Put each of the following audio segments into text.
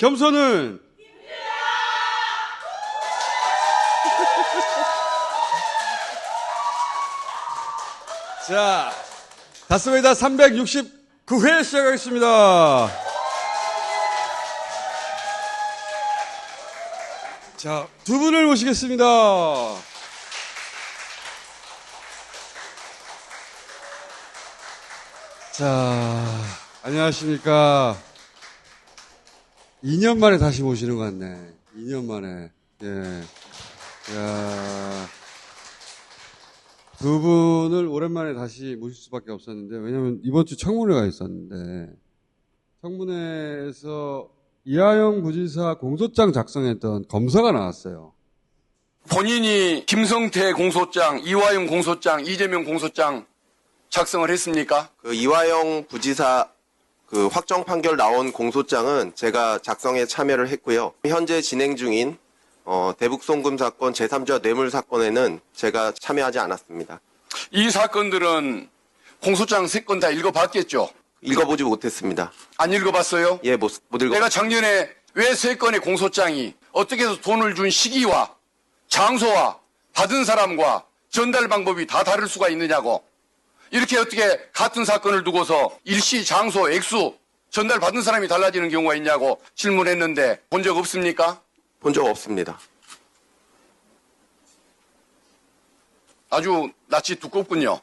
겸손은 자, 다스베이다 369회 시작하겠습니다. 자, 두 분을 모시겠습니다. 자, 안녕하십니까. 2년 만에 다시 모시는 것 같네. 2년 만에. 예. 야. 두 분을 오랜만에 다시 모실 수밖에 없었는데, 왜냐면 이번 주 청문회가 있었는데, 청문회에서 이화영 부지사 공소장 작성했던 검사가 나왔어요. 본인이 김성태 공소장, 이화영 공소장, 이재명 공소장 작성을 했습니까? 그 이화영 부지사 그 확정 판결 나온 공소장은 제가 작성에 참여를 했고요. 현재 진행 중인 대북 송금 사건, 제3자 뇌물 사건에는 제가 참여하지 않았습니다. 이 사건들은 공소장 3건 다 읽어봤겠죠? 읽어보지 못했습니다. 안 읽어봤어요? 예, 못 읽어. 내가 작년에 왜 3건의 공소장이 어떻게 해서 돈을 준 시기와 장소와 받은 사람과 전달 방법이 다 다를 수가 있느냐고. 이렇게 어떻게 같은 사건을 두고서 일시, 장소, 액수, 전달 받은 사람이 달라지는 경우가 있냐고 질문했는데 본 적 없습니까? 본 적 없습니다. 아주 낯이 두껍군요.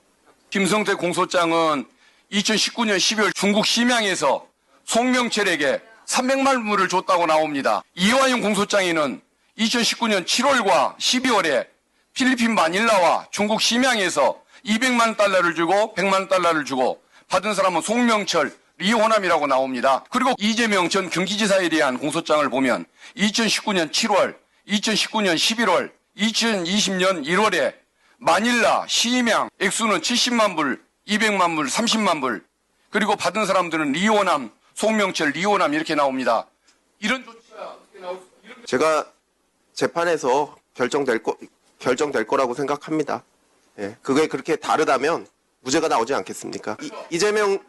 김성태 공소장은 2019년 12월 중국 심양에서 송명철에게 300만 불을 줬다고 나옵니다. 이화영 공소장에는 2019년 7월과 12월에 필리핀 마닐라와 중국 심양에서 200만 달러를 주고 100만 달러를 주고 받은 사람은 송명철, 리호남이라고 나옵니다. 그리고 이재명 전 경기지사에 대한 공소장을 보면 2019년 7월, 2019년 11월, 2020년 1월에 마닐라, 시임양, 액수는 70만 불, 200만 불, 30만 불, 그리고 받은 사람들은 리호남, 송명철, 리호남 이렇게 나옵니다. 이런 조치가 어떻게 나올 수 있습니까? 제가 재판에서 결정될 거라고 생각합니다. 예, 그게 그렇게 다르다면 무죄가 나오지 않겠습니까? 이재명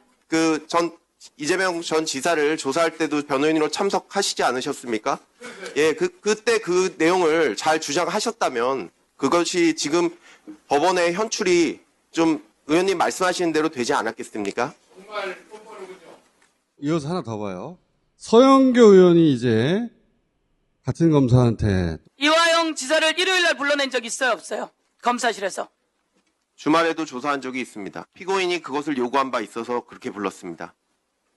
전 지사를 조사할 때도 변호인으로 참석하시지 않으셨습니까? 예, 그때 그 내용을 잘 주장하셨다면 그것이 지금 법원의 현출이 좀 의원님 말씀하시는 대로 되지 않았겠습니까? 정말 뻔뻔하군요. 이어서 하나 더 봐요. 서영교 의원이 이제 같은 검사한테 이화영 지사를 일요일날 불러낸 적 있어요, 없어요? 검사실에서. 주말에도 조사한 적이 있습니다. 피고인이 그것을 요구한 바 있어서 그렇게 불렀습니다.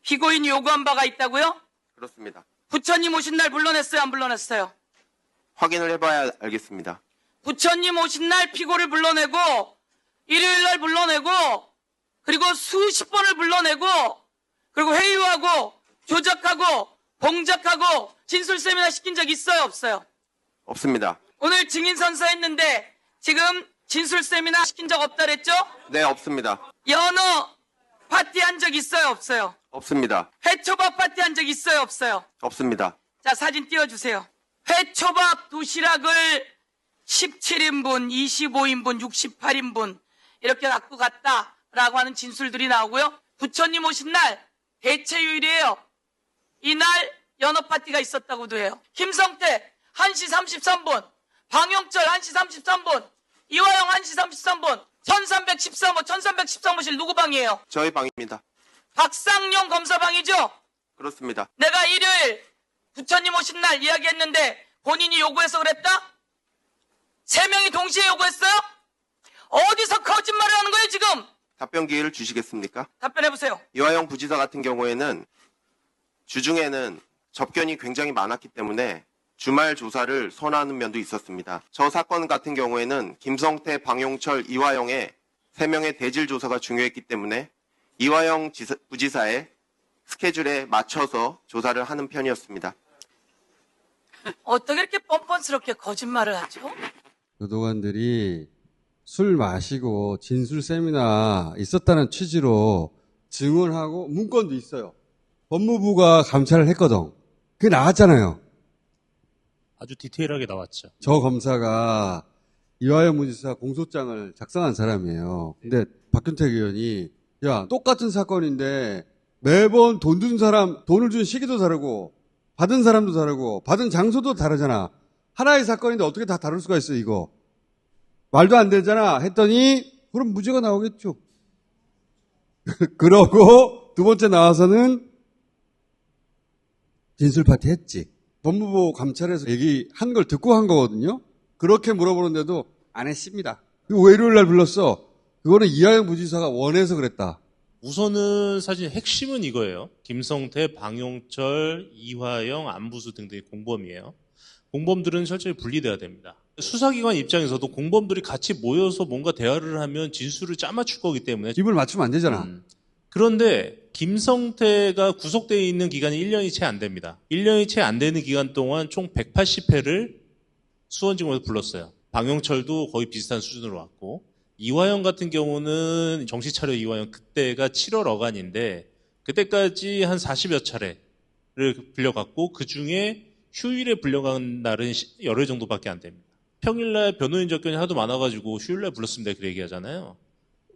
피고인이 요구한 바가 있다고요? 그렇습니다. 부처님 오신 날 불러냈어요, 안 불러냈어요? 확인을 해봐야 알겠습니다. 부처님 오신 날 피고를 불러내고 일요일날 불러내고 그리고 수십 번을 불러내고 그리고 회유하고 조작하고 봉작하고 진술 세미나 시킨 적 있어요, 없어요? 없습니다. 오늘 증인 선서했는데 지금 진술 세미나 시킨 적 없다 그랬죠? 네, 없습니다. 연어 파티 한 적 있어요, 없어요? 없습니다. 회초밥 파티 한 적 있어요, 없어요? 없습니다. 자, 사진 띄워주세요. 회초밥 도시락을 17인분, 25인분, 68인분 이렇게 갖고 갔다라고 하는 진술들이 나오고요. 부처님 오신 날 대체휴일이에요. 이날 연어 파티가 있었다고도 해요. 김성태 1시 33분, 방영철 1시 33분, 이화영 1시 33분, 1313호, 1313호실 누구 방이에요? 저희 방입니다. 박상용 검사 방이죠? 그렇습니다. 내가 일요일 부처님 오신 날 이야기했는데 본인이 요구해서 그랬다? 3명이 동시에 요구했어요? 어디서 거짓말을 하는 거예요 지금? 답변 기회를 주시겠습니까? 답변해보세요. 이화영 부지사 같은 경우에는 주중에는 접견이 굉장히 많았기 때문에 주말 조사를 선호하는 면도 있었습니다. 저 사건 같은 경우에는 김성태, 방용철, 이화영의 3명의 대질 조사가 중요했기 때문에 이화영 부지사의 스케줄에 맞춰서 조사를 하는 편이었습니다. 어떻게 이렇게 뻔뻔스럽게 거짓말을 하죠? 교도관들이 술 마시고 진술 세미나 있었다는 취지로 증언하고 문건도 있어요. 법무부가 감찰을 했거든. 그게 나왔잖아요. 아주 디테일하게 나왔죠. 저 검사가 이화영 부지사 공소장을 작성한 사람이에요. 근데 박균택 의원이 야 똑같은 사건인데 매번 돈 준 사람 돈을 준 시기도 다르고 받은 사람도 다르고 받은 장소도 다르잖아. 하나의 사건인데 어떻게 다 다룰 수가 있어 이거. 말도 안 되잖아 했더니 그럼 무죄가 나오겠죠. 그러고 두 번째 나와서는 진술 파티 했지. 법무부 감찰에서 얘기한 걸 듣고 한 거거든요. 그렇게 물어보는데도 안 했습니다. 그리고 왜 일요일 날 불렀어? 그거는 이하영 부지사가 원해서 그랬다. 우선은 사실 핵심은 이거예요. 김성태, 방용철, 이화영, 안부수 등등의 공범이에요. 공범들은 철저히 분리돼야 됩니다. 수사기관 입장에서도 공범들이 같이 모여서 뭔가 대화를 하면 진술을 짜맞출 거기 때문에 입을 맞추면 안 되잖아. 그런데 김성태가 구속되어 있는 기간이 1년이 채 안 됩니다. 1년이 채 안 되는 기간 동안 총 180회를 수원지검에서 불렀어요. 방용철도 거의 비슷한 수준으로 왔고 이화영 같은 경우는 정신차려 이화영 그때가 7월 어간인데 그때까지 한 40여 차례를 불려갔고 그중에 휴일에 불려간 날은 열흘 정도밖에 안 됩니다. 평일날 변호인 접견이 하도 많아가지고 휴일날 불렀습니다. 그렇게 얘기하잖아요.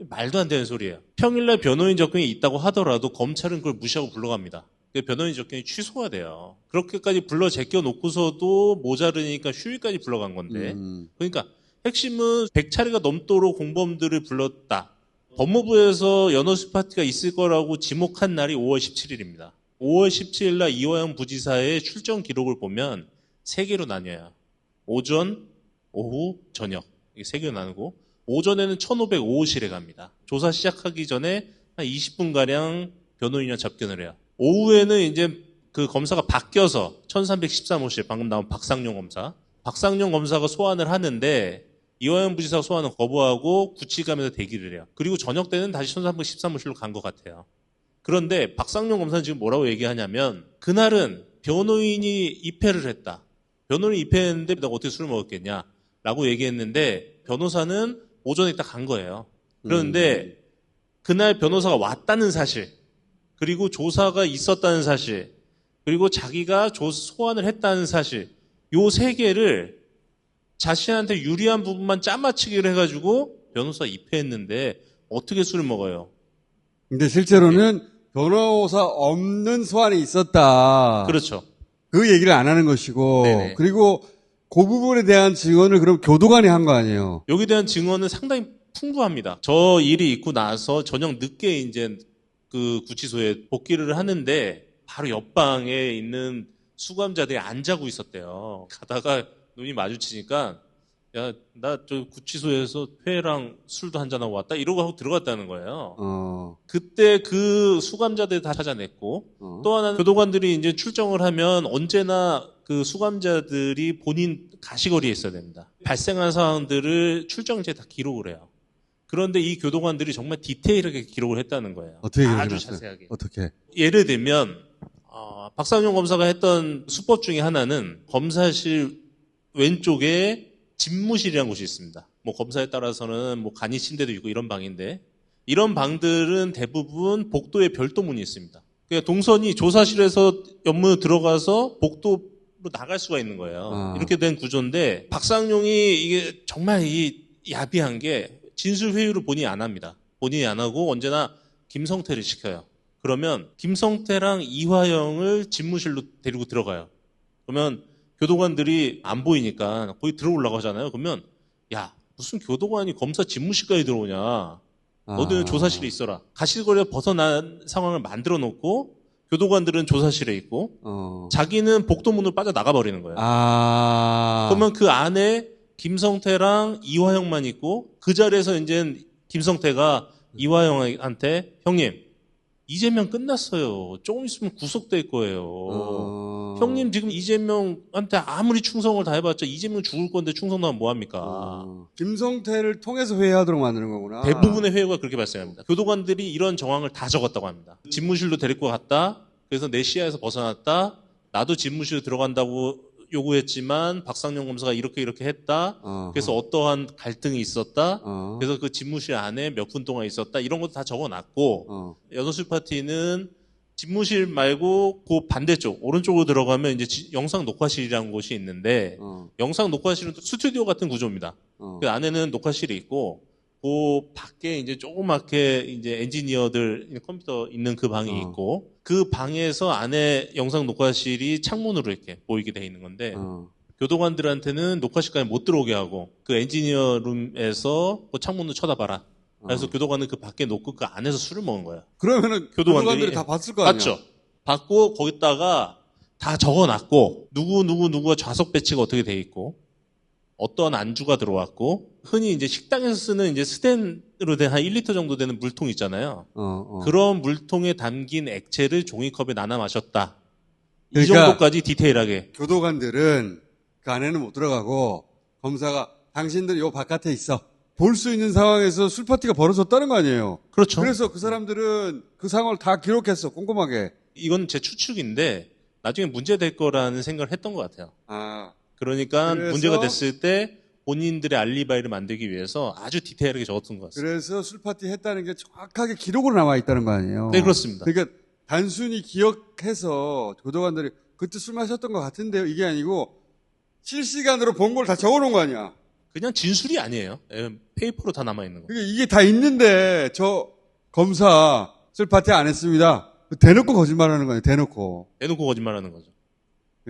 말도 안 되는 소리예요. 평일날 변호인 접견이 있다고 하더라도 검찰은 그걸 무시하고 불러갑니다. 변호인 접견이 취소가 돼요. 그렇게까지 불러 제껴놓고서도 모자르니까 휴일까지 불러간 건데 그러니까 핵심은 100차례가 넘도록 공범들을 불렀다. 법무부에서 연호수 파티가 있을 거라고 지목한 날이 5월 17일입니다. 5월 17일 날 이화영 부지사의 출정 기록을 보면 3개로 나뉘어요. 오전, 오후, 저녁. 이게 3개로 나누고 오전에는 1505호실에 갑니다. 조사 시작하기 전에 한 20분가량 변호인이랑 접견을 해요. 오후에는 이제 그 검사가 바뀌어서 1313호실, 방금 나온 박상용 검사. 박상용 검사가 소환을 하는데 이화영 부지사가 소환을 거부하고 구치감에서 대기를 해요. 그리고 저녁 때는 다시 1313호실로 간 것 같아요. 그런데 박상용 검사는 지금 뭐라고 얘기하냐면 그날은 변호인이 입회를 했다. 변호인이 입회했는데 내가 어떻게 술을 먹었겠냐 라고 얘기했는데 변호사는 오전에 딱 간 거예요. 그런데 그날 변호사가 왔다는 사실 그리고 조사가 있었다는 사실 그리고 자기가 소환을 했다는 사실 요 3개를 자신한테 유리한 부분만 짜맞추기를 해가지고 변호사 입회했는데 어떻게 술을 먹어요? 근데 실제로는 변호사 없는 소환이 있었다. 그렇죠. 그 얘기를 안 하는 것이고 네네. 그리고 그 부분에 대한 증언을 그럼 교도관이 한 거 아니에요? 여기에 대한 증언은 상당히 풍부합니다. 저 일이 있고 나서 저녁 늦게 이제 그 구치소에 복귀를 하는데 바로 옆방에 있는 수감자들이 안 자고 있었대요. 가다가 눈이 마주치니까 야, 나 저 구치소에서 회랑 술도 한잔하고 왔다 이러고 하고 들어갔다는 거예요. 그때 그 수감자들 다 찾아냈고 또 하나는 교도관들이 이제 출정을 하면 언제나 그 수감자들이 본인 가시거리에 있어야 됩니다. 발생한 상황들을 출정지에 다 기록을 해요. 그런데 이 교도관들이 정말 디테일하게 기록을 했다는 거예요. 어떻게 아주 기록해놨어요? 자세하게. 어떻게? 예를 들면 박상용 검사가 했던 수법 중에 하나는 검사실 왼쪽에 집무실이라는 곳이 있습니다. 뭐 검사에 따라서는 뭐 간이 침대도 있고 이런 방인데 이런 방들은 대부분 복도에 별도문이 있습니다. 그러니까 동선이 조사실에서 연문으로 들어가서 복도로 나갈 수가 있는 거예요. 이렇게 된 구조인데 박상용이 이게 정말 이 야비한 게 진술 회유를 본인이 안 합니다. 본인이 안 하고 언제나 김성태를 시켜요. 그러면 김성태랑 이화영을 집무실로 데리고 들어가요. 그러면 교도관들이 안 보이니까 거기 들어오려고 하잖아요. 그러면 야 무슨 교도관이 검사 집무실까지 들어오냐. 너도 조사실에 있어라. 가시거리에 벗어난 상황을 만들어 놓고 교도관들은 조사실에 있고 자기는 복도문으로 빠져나가 버리는 거예요. 그러면 그 안에 김성태랑 이화영만 있고 그 자리에서 이제 김성태가 이화영한테 형님 이재명 끝났어요. 조금 있으면 구속될 거예요. 형님 지금 이재명한테 아무리 충성을 다 해봤자 이재명 죽을 건데 충성도 하면 뭐합니까? 김성태를 통해서 회의하도록 만드는 거구나. 대부분의 회유가 그렇게 발생합니다. 교도관들이 이런 정황을 다 적었다고 합니다. 집무실로 데리고 갔다. 그래서 내 시야에서 벗어났다. 나도 집무실로 들어간다고 요구했지만 박상용 검사가 이렇게 했다. 그래서 어떠한 갈등이 있었다. 그래서 그 집무실 안에 몇 분 동안 있었다. 이런 것도 다 적어놨고 연호술 파티는 집무실 말고 그 반대쪽 오른쪽으로 들어가면 이제 영상 녹화실이라는 곳이 있는데 영상 녹화실은 또 스튜디오 같은 구조입니다. 그 안에는 녹화실이 있고 그 밖에 이제 조그맣게 이제 엔지니어들 컴퓨터 있는 그 방이 있고 그 방에서 안에 영상 녹화실이 창문으로 이렇게 보이게 돼 있는 건데 교도관들한테는 녹화실까지 못 들어오게 하고 그 엔지니어 룸에서 그 창문으로 쳐다봐라. 그래서 교도관은 그 밖에 놓고 그 안에서 술을 먹은 거야. 그러면은 교도관들이 다 봤을 거 아니야. 봤죠. 봤고 거기다가 다 적어놨고 누구가 좌석 배치가 어떻게 돼 있고 어떤 안주가 들어왔고 흔히 이제 식당에서 쓰는 이제 스텐으로 된 한 1리터 정도 되는 물통 있잖아요. 그런 물통에 담긴 액체를 종이컵에 나눠 마셨다. 이 그러니까 정도까지 디테일하게. 교도관들은 그 안에는 못 들어가고 검사가 당신들 요 바깥에 있어. 볼 수 있는 상황에서 술 파티가 벌어졌다는 거 아니에요. 그렇죠. 그래서 그 사람들은 그 상황을 다 기록했어. 꼼꼼하게. 이건 제 추측인데 나중에 문제될 거라는 생각을 했던 것 같아요. 그러니까 그래서 문제가 됐을 때 본인들의 알리바이를 만들기 위해서 아주 디테일하게 적었던 것 같습니다. 그래서 술 파티 했다는 게 정확하게 기록으로 남아 있다는 거 아니에요. 네, 그렇습니다. 그러니까 단순히 기억해서 교도관들이 그때 술 마셨던 것 같은데요. 이게 아니고 실시간으로 본 걸 다 적어놓은 거 아니야. 그냥 진술이 아니에요. 페이퍼로 다 남아있는 거. 그러니까 이게 다 있는데 저 검사 술 파티 안 했습니다. 대놓고 거짓말하는 거예요. 대놓고 거짓말하는 거죠.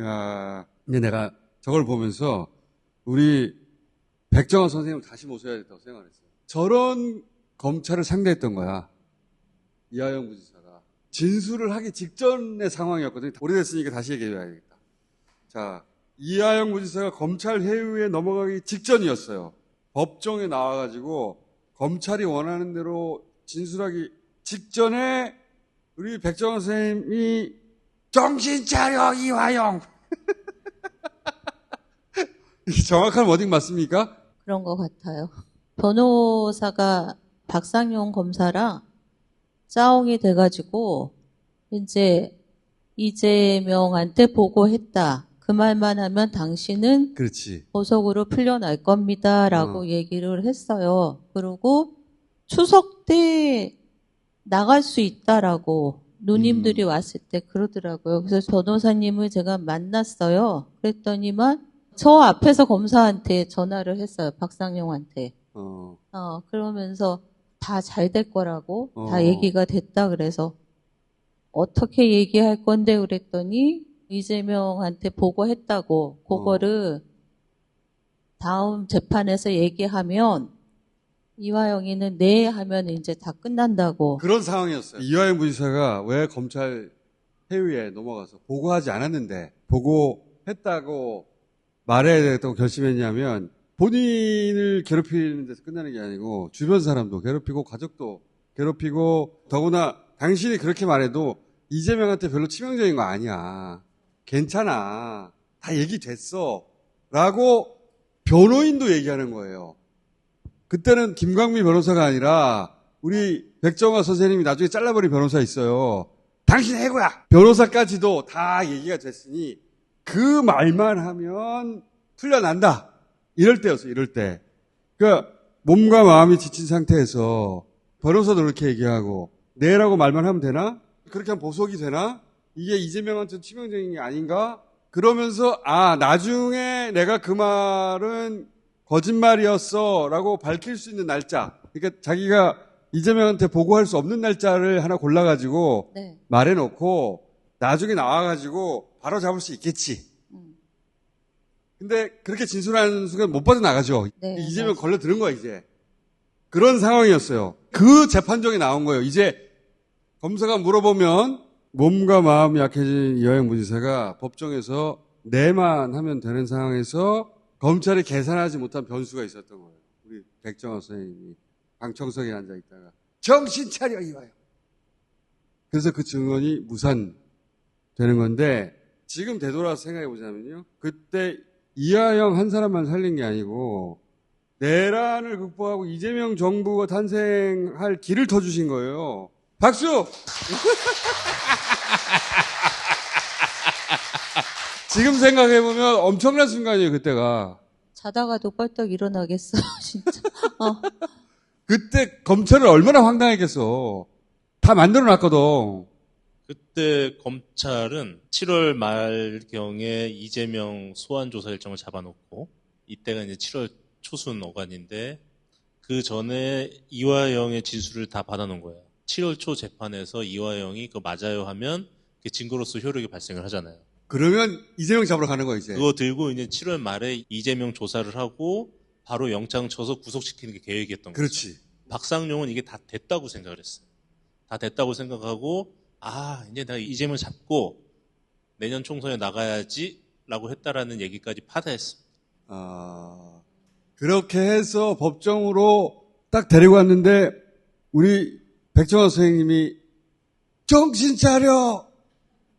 야, 근데 내가 저걸 보면서 우리 백정원 선생님 다시 모셔야겠다고 생각했어요. 저런 검찰을 상대했던 거야. 이하영 부지사가. 진술을 하기 직전의 상황이었거든요. 오래됐으니까 다시 얘기해야겠다. 자, 이하영 부지사가 검찰 회유에 넘어가기 직전이었어요. 법정에 나와가지고 검찰이 원하는 대로 진술하기 직전에 우리 백정원 선생님이 정신 차려 이화영. 정확한 워딩 맞습니까? 그런 것 같아요. 변호사가 박상용 검사랑 짜옹이 돼가지고 이제 이재명한테 보고했다. 그 말만 하면 당신은 그렇지. 보석으로 풀려날 겁니다라고 얘기를 했어요. 그리고 추석 때 나갈 수 있다라고 누님들이 왔을 때 그러더라고요. 그래서 변호사님을 제가 만났어요. 그랬더니만 저 앞에서 검사한테 전화를 했어요. 박상용한테. 그러면서 다 잘 될 거라고 다 얘기가 됐다 그래서 어떻게 얘기할 건데 그랬더니 이재명한테 보고했다고 그거를 다음 재판에서 얘기하면 이화영이는 네 하면 이제 다 끝난다고. 그런 상황이었어요. 이화영 부지사가 왜 검찰 회유에 넘어가서 보고하지 않았는데 보고했다고 말해야 되겠다고 결심했냐면 본인을 괴롭히는 데서 끝나는 게 아니고 주변 사람도 괴롭히고 가족도 괴롭히고 더구나 당신이 그렇게 말해도 이재명한테 별로 치명적인 거 아니야. 괜찮아. 다 얘기됐어. 라고 변호인도 얘기하는 거예요. 그때는 김광미 변호사가 아니라 우리 백정화 선생님이 나중에 잘라버린 변호사 있어요. 당신 해고야. 변호사까지도 다 얘기가 됐으니 그 말만 하면 풀려난다. 이럴 때였어요. 이럴 때. 그러니까 몸과 마음이 지친 상태에서 변호사도 그렇게 얘기하고 네라고 말만 하면 되나? 그렇게 하면 보석이 되나? 이게 이재명한테 치명적인 게 아닌가? 그러면서 나중에 내가 그 말은 거짓말이었어 라고 밝힐 수 있는 날짜. 그러니까 자기가 이재명한테 보고할 수 없는 날짜를 하나 골라가지고 네. 말해놓고 나중에 나와가지고 바로 잡을 수 있겠지. 근데 그렇게 진술하는 순간 못 빠져나가죠. 네, 이재명 걸려드는 거야 이제. 그런 상황이었어요. 그 재판정에 나온 거예요. 이제 검사가 물어보면 몸과 마음이 약해진 이화영 부지사가 법정에서 네만 하면 되는 상황에서 검찰이 계산하지 못한 변수가 있었던 거예요. 우리 백정화 선생님이 방청석에 앉아있다가 정신 차려 이화영. 그래서 그 증언이 무산되는 건데 지금 되돌아서 생각해 보자면요. 그때 이하영 한 사람만 살린 게 아니고 내란을 극복하고 이재명 정부가 탄생할 길을 터주신 거예요. 박수! 지금 생각해보면 엄청난 순간이에요, 그때가. 자다가도 뻘떡 일어나겠어, 진짜. 그때 검찰을 얼마나 황당했겠어. 다 만들어놨거든. 그때 검찰은 7월 말경에 이재명 소환 조사 일정을 잡아놓고 이때가 이제 7월 초순 어간인데 그 전에 이화영의 진술을 다 받아놓은 거예요. 7월 초 재판에서 이화영이 그거 맞아요 하면 그게 증거로서 효력이 발생을 하잖아요. 그러면 이재명 잡으러 가는 거예요, 이제. 그거 들고 이제 7월 말에 이재명 조사를 하고 바로 영장 쳐서 구속시키는 게 계획이었던 거죠. 그렇지. 박상용은 이게 다 됐다고 생각을 했어요. 다 됐다고 생각하고 이제 내가 이재명 잡고 내년 총선에 나가야지라고 했다라는 얘기까지 파다했습니다. 그렇게 해서 법정으로 딱 데리고 왔는데 우리 백정환 선생님이 정신 차려!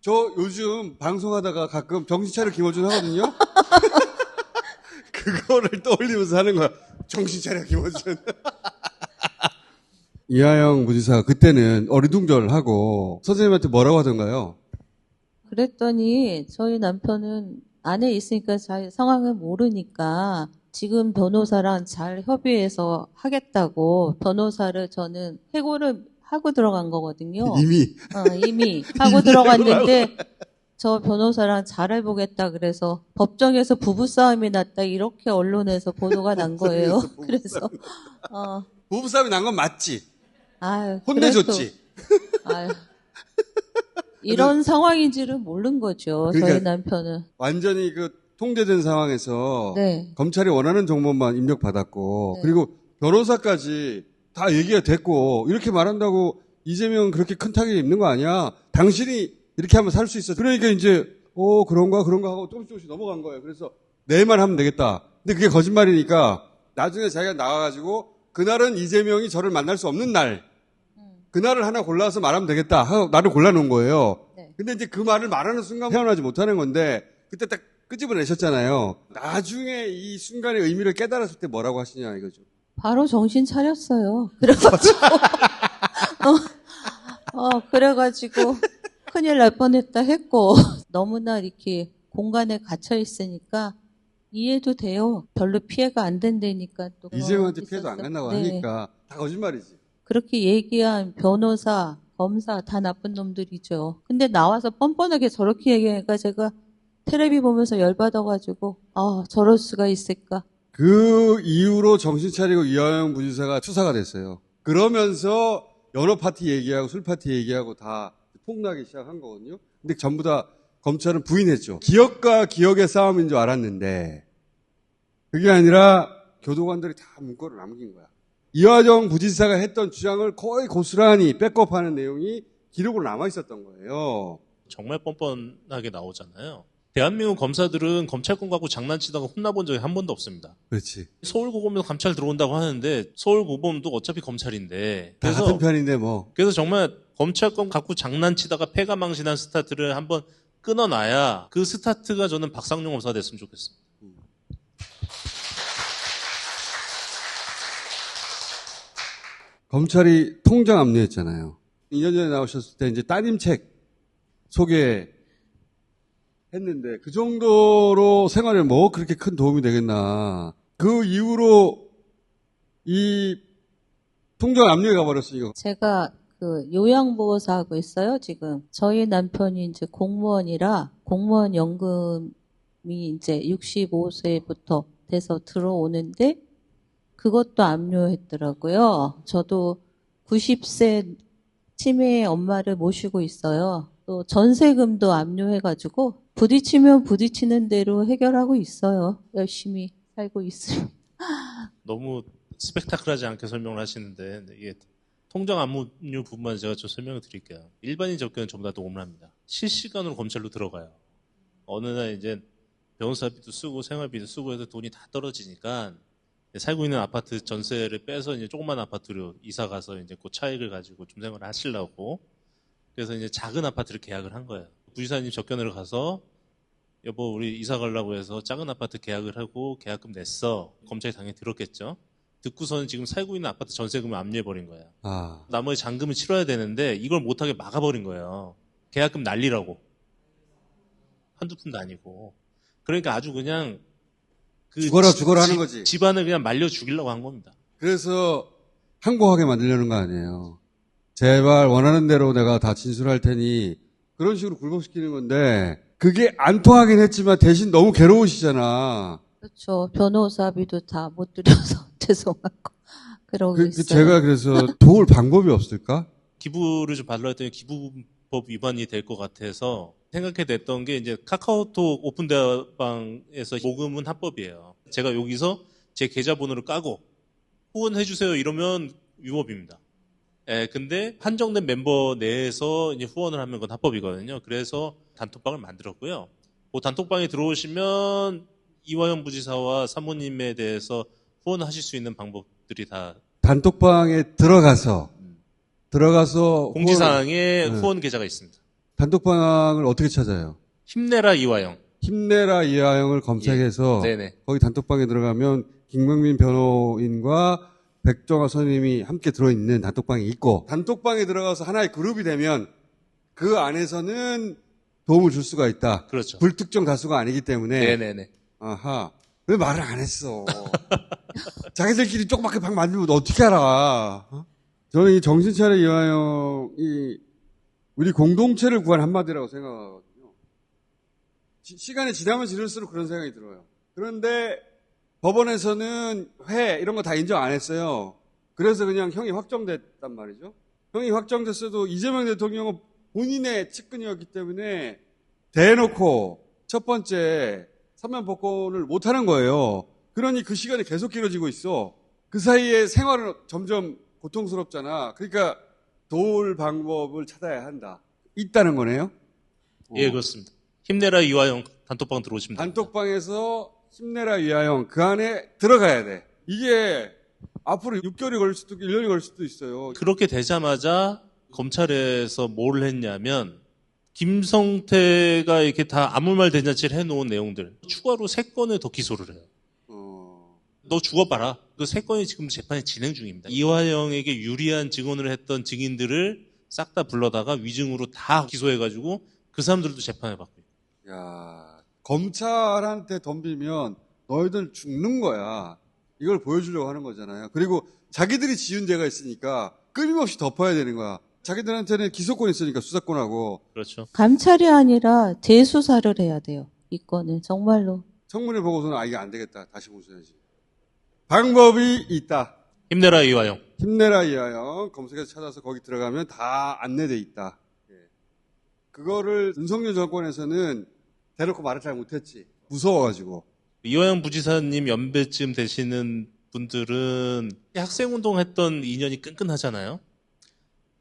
저 요즘 방송하다가 가끔 정신 차려 김어준 하거든요? 그거를 떠올리면서 하는 거야. 정신 차려 김어준. 이하영 부지사가 그때는 어리둥절하고 선생님한테 뭐라고 하던가요? 그랬더니 저희 남편은 안에 있으니까 잘 상황을 모르니까 지금 변호사랑 잘 협의해서 하겠다고 변호사를 저는 해고를 하고 들어간 거거든요. 이미 하고 들어갔는데 저 변호사랑 잘해보겠다 그래서 법정에서 부부싸움이 났다 이렇게 언론에서 보도가 난 거예요. 그래서 부부싸움이 난 건 맞지? 아유, 혼내줬지? 아유, 이런 상황인지를 모른 거죠. 그러니까 저희 남편은. 완전히 그 통제된 상황에서 네. 검찰이 원하는 정보만 입력받았고 네. 그리고 변호사까지 다 얘기가 됐고 이렇게 말한다고 이재명 그렇게 큰 타격이 있는 거 아니야? 당신이 이렇게 하면 살 수 있어. 그러니까 이제 그런가 하고 조금씩 넘어간 거예요. 그래서 내만 하면 되겠다. 근데 그게 거짓말이니까 나중에 자기가 나와가지고 그날은 이재명이 저를 만날 수 없는 날 그날을 하나 골라서 말하면 되겠다 하고 나를 골라놓은 거예요. 네. 근데 이제 그 말을 말하는 순간 태어나지 못하는 건데 그때 딱 끄집어내셨잖아요. 나중에 이 순간의 의미를 깨달았을 때 뭐라고 하시냐 이거죠. 바로 정신 차렸어요. 그래가지고, 그래가지고 큰일 날 뻔했다 했고 너무나 이렇게 공간에 갇혀 있으니까 이해도 돼요. 별로 피해가 안 된다니까 또 이재명한테 있었어. 피해도 안 간다고 네. 하니까 다 거짓말이지. 그렇게 얘기한 변호사, 검사 다 나쁜 놈들이죠. 근데 나와서 뻔뻔하게 저렇게 얘기하니까 제가 텔레비 보면서 열받아가지고 저럴 수가 있을까. 그 이후로 정신 차리고 이하영 부지사가 수사가 됐어요. 그러면서 연어 파티 얘기하고 술 파티 얘기하고 다 폭나기 시작한 거거든요. 근데 전부 다 검찰은 부인했죠. 기억과 기억의 싸움인 줄 알았는데 그게 아니라 교도관들이 다 문구를 남긴 거야. 이화정 부지사가 했던 주장을 거의 고스란히 백업하는 내용이 기록으로 남아 있었던 거예요. 정말 뻔뻔하게 나오잖아요. 대한민국 검사들은 검찰권 갖고 장난치다가 혼나본 적이 한 번도 없습니다. 그렇지. 서울고검에서 감찰 들어온다고 하는데 서울고검도 어차피 검찰인데 다 같은 편인데 뭐. 그래서 정말 검찰권 갖고 장난치다가 패가망신한 스타트를 한번 끊어놔야 그 스타트가 저는 박상용 검사가 됐으면 좋겠습니다. 검찰이 통장 압류했잖아요. 2년 전에 나오셨을 때 이제 따님 책 소개했는데 그 정도로 생활에 뭐 그렇게 큰 도움이 되겠나. 그 이후로 이 통장 압류해 가버렸으니까. 제가 그 요양보호사 하고 있어요, 지금. 저희 남편이 이제 공무원이라 공무원 연금이 이제 65세부터 돼서 들어오는데 그것도 압류했더라고요. 저도 90세 치매의 엄마를 모시고 있어요. 또 전세금도 압류해가지고 부딪히면 부딪히는 대로 해결하고 있어요. 열심히 살고 있습니다. 너무 스펙타클하지 않게 설명을 하시는데 이게 통장 압류 부분만 제가 좀 설명을 드릴게요. 일반인 접견은 전부 다 도움을 합니다. 실시간으로 검찰로 들어가요. 어느 날 이제 변호사비도 쓰고 생활비도 쓰고 해서 돈이 다 떨어지니까 살고 있는 아파트 전세를 빼서 이제 조그만 아파트로 이사 가서 이제 그 차익을 가지고 좀 생활을 하시려고 그래서 이제 작은 아파트를 계약을 한 거예요. 부지사님 접견을 가서 여보 우리 이사 가려고 해서 작은 아파트 계약을 하고 계약금 냈어. 검찰이 당연히 들었겠죠. 듣고서는 지금 살고 있는 아파트 전세금을 압류해버린 거예요. 나머지 잔금을 치러야 되는데 이걸 못하게 막아버린 거예요. 계약금 날리라고. 한두 푼도 아니고. 그러니까 아주 그냥 그 죽어라 하는 거지. 집안을 그냥 말려 죽이려고 한 겁니다. 그래서 항고하게 만들려는 거 아니에요. 제발 원하는 대로 내가 다 진술할 테니 그런 식으로 굴복시키는 건데 그게 안 통하긴 했지만 대신 너무 괴로우시잖아. 그렇죠. 변호사비도 다 못 드려서 죄송하고. 그러고 있어요. 제가 그래서 도울 방법이 없을까? 기부를 좀 받으려 했더니 기부법 위반이 될 것 같아서 생각해냈던 게 이제 카카오톡 오픈 대화방에서 모금은 합법이에요. 제가 여기서 제 계좌번호를 까고 후원해주세요 이러면 위법입니다. 예, 근데 한정된 멤버 내에서 이제 후원을 하면 그건 합법이거든요. 그래서 단톡방을 만들었고요. 그 단톡방에 들어오시면 이화영 부지사와 사모님에 대해서 후원하실 수 있는 방법들이 다 단톡방에 들어가서 공지사항에 네. 후원 계좌가 있습니다. 단톡방을 어떻게 찾아요? 힘내라 이화영. 힘내라 이하영을 검색해서 네네. 거기 단톡방에 들어가면 김명민 변호인과 백정아 선생님이 함께 들어있는 단톡방이 있고 단톡방에 들어가서 하나의 그룹이 되면 그 안에서는 도움을 줄 수가 있다. 그렇죠. 불특정 다수가 아니기 때문에 네네네. 아하. 왜 말을 안 했어? 자기들끼리 조그맣게 방 만들면 어떻게 알아? 어? 저는 이 정신차려 이하영이 우리 공동체를 구한 한마디라고 생각하거든요. 시간이 지나면 지날수록 그런 생각이 들어요. 그런데 법원에서는 회 이런 거 다 인정 안 했어요. 그래서 그냥 형이 확정됐단 말이죠. 형이 확정됐어도 이재명 대통령은 본인의 측근이었기 때문에 대놓고 첫 번째 사면복권을 못하는 거예요. 그러니 그 시간이 계속 길어지고 있어. 그 사이에 생활은 점점 고통스럽잖아. 그러니까 도울 방법을 찾아야 한다. 있다는 거네요. 예, 그렇습니다. 힘내라 이화영 단톡방 들어오시면 됩니다. 단톡방에서 힘내라 이하영 그 안에 들어가야 돼. 이게 앞으로 6개월이 걸릴 수도 있고 1년이 걸릴 수도 있어요. 그렇게 되자마자 검찰에서 뭘 했냐면 김성태가 이렇게 다 아무 말 대잔치를 해놓은 내용들 추가로 3건을 더 기소를 해요. 너 죽어봐라. 그 3건이 지금 재판이 진행 중입니다. 이화영에게 유리한 증언을 했던 증인들을 싹 다 불러다가 위증으로 다 기소해가지고 그 사람들도 재판을 받고 있고. 야, 검찰한테 덤비면 너희들 죽는 거야. 이걸 보여주려고 하는 거잖아요. 그리고 자기들이 지은 죄가 있으니까 끊임없이 덮어야 되는 거야. 자기들한테는 기소권 있으니까 수사권하고. 그렇죠. 감찰이 아니라 재수사를 해야 돼요. 이 건은 정말로. 청문회 보고서는 이게 안 되겠다. 다시 보셔야지. 방법이 있다. 힘내라 이화영. 힘내라 이하영 검색해서 찾아서 거기 들어가면 다 안내돼 있다. 예. 그거를 윤석열 정권에서는 대놓고 말을 잘 못했지. 무서워가지고. 이화영 부지사님 연배쯤 되시는 분들은 학생운동 했던 인연이 끈끈하잖아요.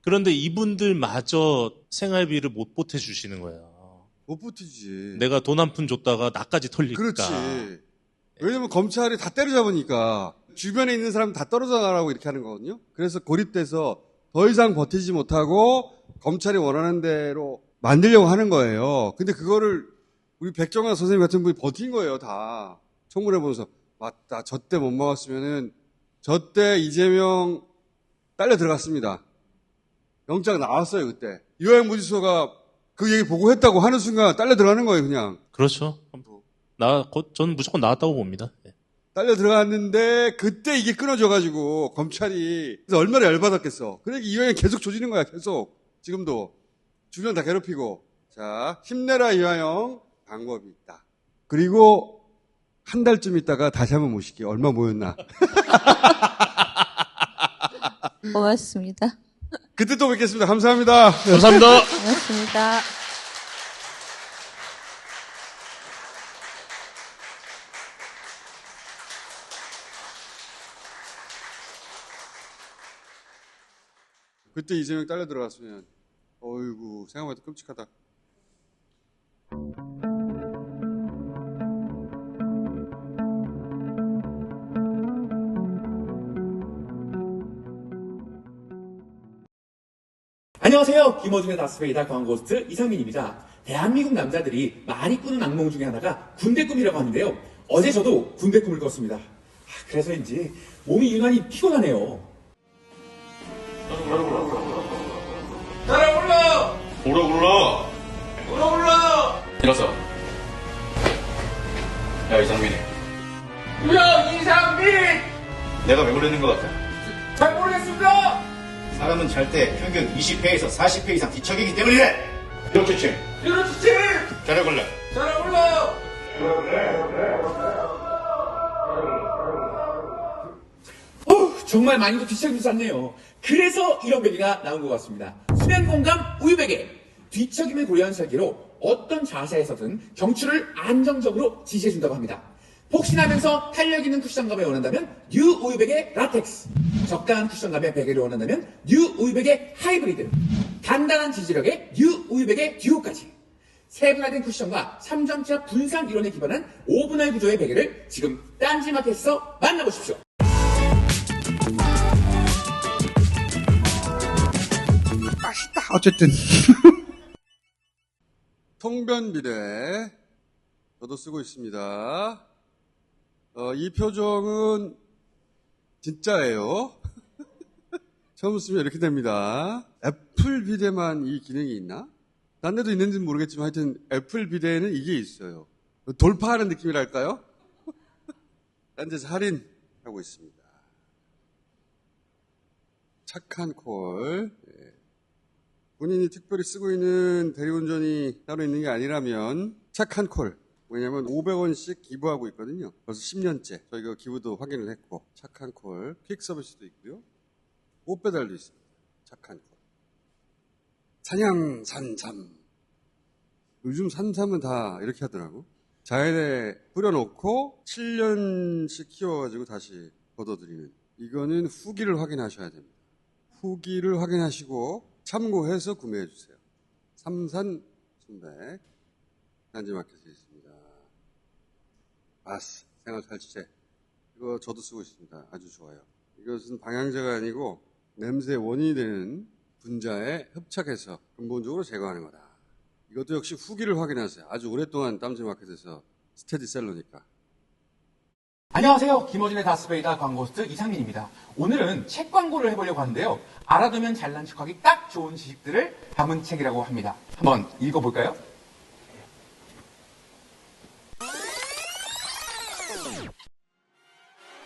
그런데 이분들마저 생활비를 못 보태주시는 거예요. 못 버티지. 내가 돈 한 푼 줬다가 나까지 털리니까. 그렇지. 왜냐면 검찰이 다 때려잡으니까 주변에 있는 사람 다 떨어져 나가라고 이렇게 하는 거거든요. 그래서 고립돼서 더 이상 버티지 못하고 검찰이 원하는 대로 만들려고 하는 거예요. 근데 그거를 우리 백정아 선생님 같은 분이 버틴 거예요, 다. 청문회 보면서. 맞다. 저 때 못 막았으면은, 저 때 이재명 딸려 들어갔습니다. 영장 나왔어요, 그때. 이화영 부지사가 그 얘기 보고했다고 하는 순간 딸려 들어가는 거예요, 그냥. 그렇죠. 저는 무조건 나왔다고 봅니다. 네. 딸려 들어갔는데, 그때 이게 끊어져가지고, 검찰이. 그래서 얼마나 열받았겠어. 그러니까 이화영 계속 조지는 거야, 계속. 지금도. 주변 다 괴롭히고. 자, 힘내라, 이화영. 방법이 있다. 그리고 한 달쯤 있다가 다시 한번 모실게요. 얼마 모였나. 고맙습니다. 그때 또 뵙겠습니다. 감사합니다. 감사합니다. 고맙습니다. 그때 이재명 딸려 들어갔으면, 어이구, 생각보다 끔찍하다. 안녕하세요. 김어준의 다스페이다 광고스트 이상민입니다. 대한민국 남자들이 많이 꾸는 악몽 중에 하나가 군대 꿈이라고 하는데요. 어제 저도 군대 꿈을 꿨습니다. 그래서인지 몸이 유난히 피곤하네요. 달아올라! 오라 굴러 올라올라! 일어서. 야 이상민이, 야, 이상민! 내가 왜 그러는 것 같아? 잘 모르겠습니다! 사람은 잘 때 평균 20회에서 40회 이상 뒤척이기 때문이래. 이렇게 그렇지! 잘해 골라. 달아올라! 정말 많이도 뒤척이면서 쌌네요. 그래서 이런 베개가 나온 것 같습니다. 수면 공감 우유 베개. 뒤척임을 고려한 설계로 어떤 자세에서든 경추를 안정적으로 지지해준다고 합니다. 폭신하면서 탄력 있는 쿠션감을 원한다면 뉴 우유베개 라텍스, 적당한 쿠션감의 베개를 원한다면 뉴 우유베개 하이브리드, 단단한 지지력의 뉴 우유베개 듀오까지 세분화된 쿠션과 3점차 분산 이론에 기반한 오분할 구조의 베개를 지금 딴지마켓에서 만나보십시오. 어쨌든 통변 비대 저도 쓰고 있습니다. 이 표정은 진짜예요. 처음 쓰면 이렇게 됩니다. 애플 비대만 이 기능이 있나? 딴 데도 있는지는 모르겠지만 하여튼 애플 비대에는 이게 있어요. 돌파하는 느낌이랄까요? 딴 데서 할인하고 있습니다. 착한 콜. 본인이 특별히 쓰고 있는 대리운전이 따로 있는 게 아니라면 착한 콜. 왜냐면 500원씩 기부하고 있거든요. 벌써 10년째. 저희가 기부도 확인을 했고 착한 콜. 퀵 서비스도 있고요. 옷 배달도 있습니다. 착한 콜. 사냥 산삼. 요즘 산삼은 다 이렇게 하더라고. 자연에 뿌려놓고 7년씩 키워가지고 다시 걷어들이는. 이거는 후기를 확인하셔야 됩니다. 후기를 확인하시고 참고해서 구매해주세요. 삼산 순백 딴지마켓에 있습니다. 아스 생활탈취제 이거 저도 쓰고 있습니다. 아주 좋아요. 이것은 방향제가 아니고 냄새의 원인이 되는 분자에 흡착해서 근본적으로 제거하는 거다. 이것도 역시 후기를 확인하세요. 아주 오랫동안 딴지마켓에서 스테디셀러니까. 안녕하세요. 김어준의 다스베이다 광고스트 이상민입니다. 오늘은 책 광고를 해보려고 하는데요. 알아두면 잘난 척하기 딱 좋은 지식들을 담은 책이라고 합니다. 한번 읽어볼까요?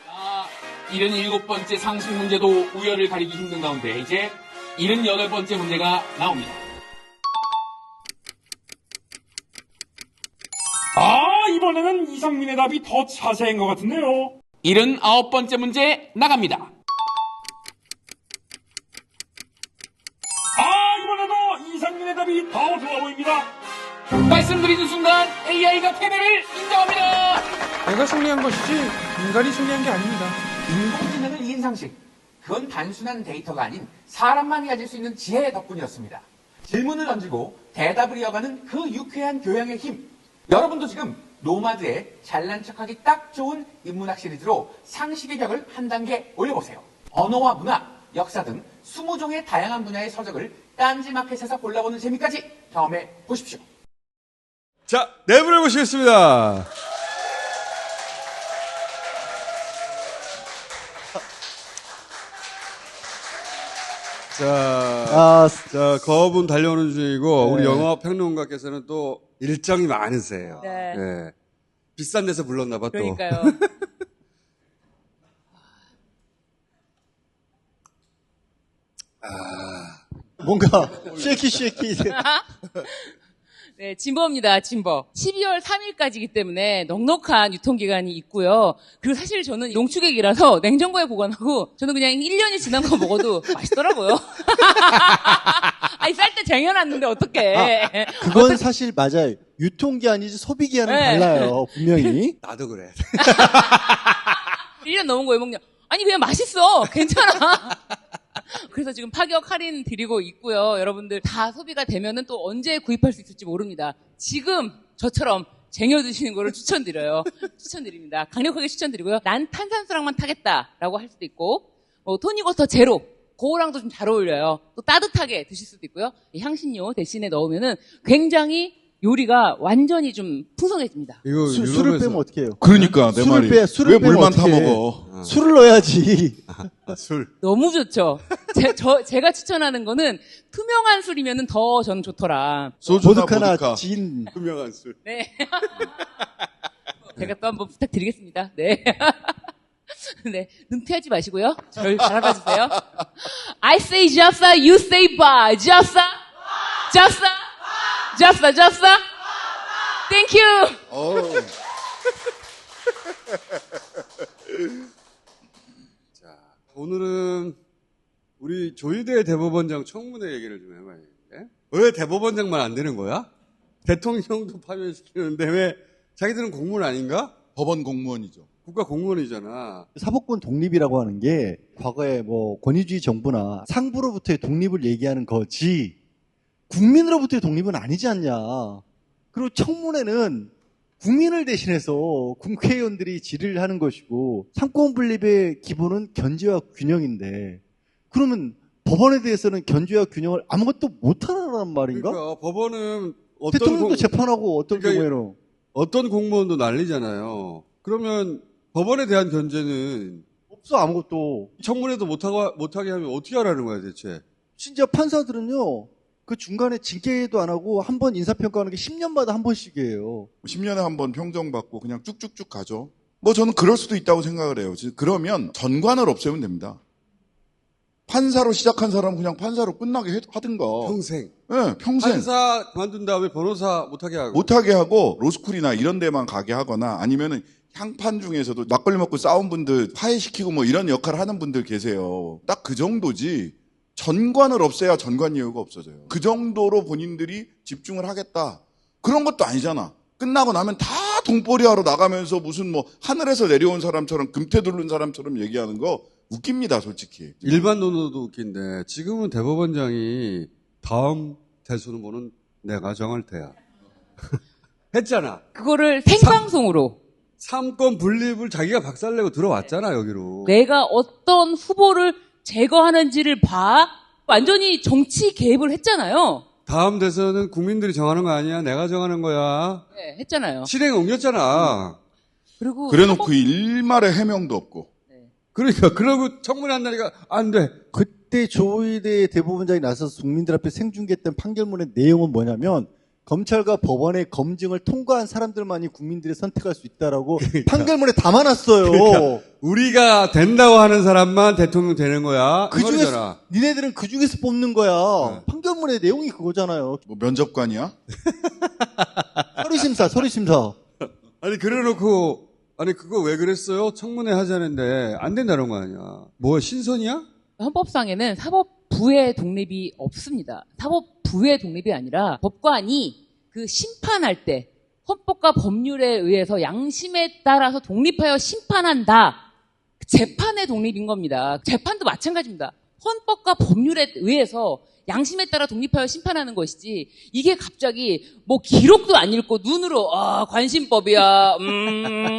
자, 77번째 상식 문제도 우열을 가리기 힘든 가운데 이제 78번째 문제가 나옵니다. 이번에는 이상민의 답이 더 자세한 것 같은데요. 79번째 문제 나갑니다. 이번에도 이상민의 답이 더 좋아 보입니다. 말씀드리는 순간 AI가 패배를 인정합니다. 내가 승리한 것이지 인간이 승리한 게 아닙니다. 인공지능을 이긴 상식. 그건 단순한 데이터가 아닌 사람만이 가질 수 있는 지혜의 덕분이었습니다. 질문을 던지고 대답을 이어가는 그 유쾌한 교양의 힘. 여러분도 지금 노마드의 잘난 척하기 딱 좋은 인문학 시리즈로 상식의 벽을 한 단계 올려보세요. 언어와 문화, 역사 등 20종의 다양한 분야의 서적을 딴지마켓에서 골라보는 재미까지 경험해 보십시오. 자, 내부를 보시겠습니다. 자, 거분 달려오는 중이고, 우리 영화 평론가께서는 또 일정이 많으세요. 네. 네. 비싼 데서 불렀나봐, 또. 그러니까요. 뭔가 쉐키. 네, 진보입니다. 진보. 12월 3일까지이기 때문에 넉넉한 유통기간이 있고요. 그리고 사실 저는 농축액이라서 냉장고에 보관하고 저는 그냥 1년이 지난 거 먹어도 맛있더라고요. 아니, 쌀 때 쟁여놨는데 어떡해. 그건 사실 맞아요. 유통기한이지 소비기한은 네. 달라요. 분명히. 나도 그래. 1년 넘은 거 왜 먹냐. 아니, 그냥 맛있어. 괜찮아. 그래서 지금 파격 할인 드리고 있고요. 여러분들 다 소비가 되면은 또 언제 구입할 수 있을지 모릅니다. 지금 저처럼 쟁여 드시는 거를 추천드려요. 추천드립니다. 강력하게 추천드리고요. 난 탄산수랑만 타겠다라고 할 수도 있고, 토닉워터 제로, 그거랑도 좀 잘 어울려요. 또 따뜻하게 드실 수도 있고요. 향신료 대신에 넣으면은 굉장히 요리가 완전히 좀 풍성해집니다. 이거 술을 빼면 어떻게 해요? 그러니까 내 말이 술을 왜 빼면 물만 어떡해. 타먹어? 술을 넣어야지. 술. 너무 좋죠. 제가 추천하는 거는 투명한 술이면은 더 저는 좋더라. 소주나 보드카나 보드카. 진. 투명한 술. 네. 제가 또 한번 부탁드리겠습니다. 네. 네. 눈피하지 마시고요. 저를 잘 알아주세요. I say Jaffa, you say ba. Jaffa. Jaffa. Jaffa, Jaffa. Thank you. 오늘은 우리 조희대 대법원장 청문회 얘기를 좀 해봐야겠는데. 왜 대법원장만 안 되는 거야? 대통령도 파면시키는데 왜 자기들은 공무원 아닌가? 법원 공무원이죠. 국가 공무원이잖아. 사법권 독립이라고 하는 게 과거에 뭐 권위주의 정부나 상부로부터의 독립을 얘기하는 거지 국민으로부터의 독립은 아니지 않냐. 그리고 청문회는 국민을 대신해서 국회의원들이 질의를 하는 것이고 상권 분립의 기본은 견제와 균형인데 그러면 법원에 대해서는 견제와 균형을 아무것도 못하라는 말인가? 그러니까 법원은 대통령도 재판하고 어떤 그러니까 경우에는 어떤 공무원도 난리잖아요. 그러면 법원에 대한 견제는 없어 아무것도. 청문회도 못하게 하면 어떻게 하라는 거야 대체? 심지어 판사들은요. 그 중간에 징계도 안 하고 한 번 인사평가하는 게 10년마다 한 번씩이에요. 10년에 한 번 평정받고 그냥 쭉쭉쭉 가죠. 뭐 저는 그럴 수도 있다고 생각을 해요. 그러면 전관을 없애면 됩니다. 판사로 시작한 사람은 그냥 판사로 끝나게 하든가. 평생. 네, 평생. 판사 그만둔 다음에 변호사 못하게 하고. 못하게 하고 로스쿨이나 이런 데만 가게 하거나 아니면은 향판 중에서도 막걸리 먹고 싸운 분들 화해시키고 뭐 이런 역할을 하는 분들 계세요. 딱 그 정도지. 전관을 없애야 전관 이유가 없어져요. 그 정도로 본인들이 집중을 하겠다. 그런 것도 아니잖아. 끝나고 나면 다 돈벌이하러 나가면서 무슨 뭐 하늘에서 내려온 사람처럼 금태 두른 사람처럼 얘기하는 거 웃깁니다, 솔직히. 일반 논어도 웃긴데 지금은 대법원장이 다음 대선 후보는 내가 정할 테야. 했잖아. 그거를 생방송으로. 삼권 분립을 자기가 박살내고 들어왔잖아, 여기로. 내가 어떤 후보를 제거하는지를 봐. 완전히 정치 개입을 했잖아요. 다음 대선은 국민들이 정하는 거 아니야. 내가 정하는 거야. 네, 했잖아요. 실행에 옮겼잖아. 그리고 그래놓고 일말의 해명도 없고. 그러니까 그러고 청문회 한다니까 안 돼. 그때 조희대 대법원장이 나서서 국민들 앞에 생중계했던 판결문의 내용은 뭐냐면 검찰과 법원의 검증을 통과한 사람들만이 국민들이 선택할 수 있다라고 판결문에 담아놨어요. 그러니까 우리가 된다고 하는 사람만 대통령 되는 거야. 그 중에서 니네들은 그 중에서 뽑는 거야. 판결문의 내용이 그거잖아요. 뭐 면접관이야? 서류심사. 아니 그래놓고 아니 그거 왜 그랬어요? 청문회 하자는데 안 된다는 거 아니야. 뭐 신선이야? 헌법상에는 사법부의 독립이 없습니다. 사법부의 독립이 아니라 법관이 그 심판할 때 헌법과 법률에 의해서 양심에 따라서 독립하여 심판한다. 재판의 독립인 겁니다. 재판도 마찬가지입니다. 헌법과 법률에 의해서 양심에 따라 독립하여 심판하는 것이지 이게 갑자기 뭐 기록도 안 읽고 눈으로 관심법이야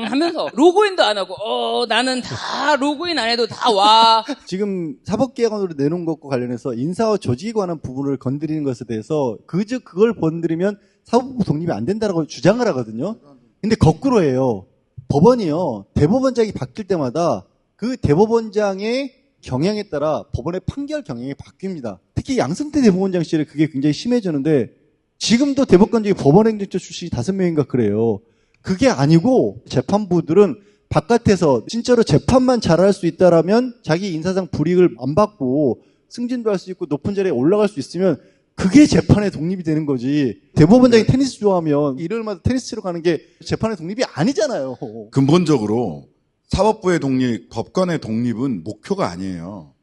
하면서 로그인도 안 하고 나는 다 로그인 안 해도 다 와. 지금 사법개혁안으로 내놓은 것과 관련해서 인사와 조직에 관한 부분을 건드리는 것에 대해서 그걸 건드리면 사법부 독립이 안 된다라고 주장을 하거든요. 근데 거꾸로예요. 법원이요. 대법원장이 바뀔 때마다 그 대법원장의 경향에 따라 법원의 판결 경향이 바뀝니다. 특히 양승태 대법원장 시절에 그게 굉장히 심해졌는데 지금도 대법관 중에 법원행정처 출신이 5명인가 그래요. 그게 아니고 재판부들은 바깥에서 진짜로 재판만 잘할 수 있다라면 자기 인사상 불이익을 안 받고 승진도 할 수 있고 높은 자리에 올라갈 수 있으면 그게 재판의 독립이 되는 거지. 대법원장이 테니스 좋아하면 일요일마다 테니스 치러 가는 게 재판의 독립이 아니잖아요. 근본적으로 사법부의 독립, 법관의 독립은 목표가 아니에요.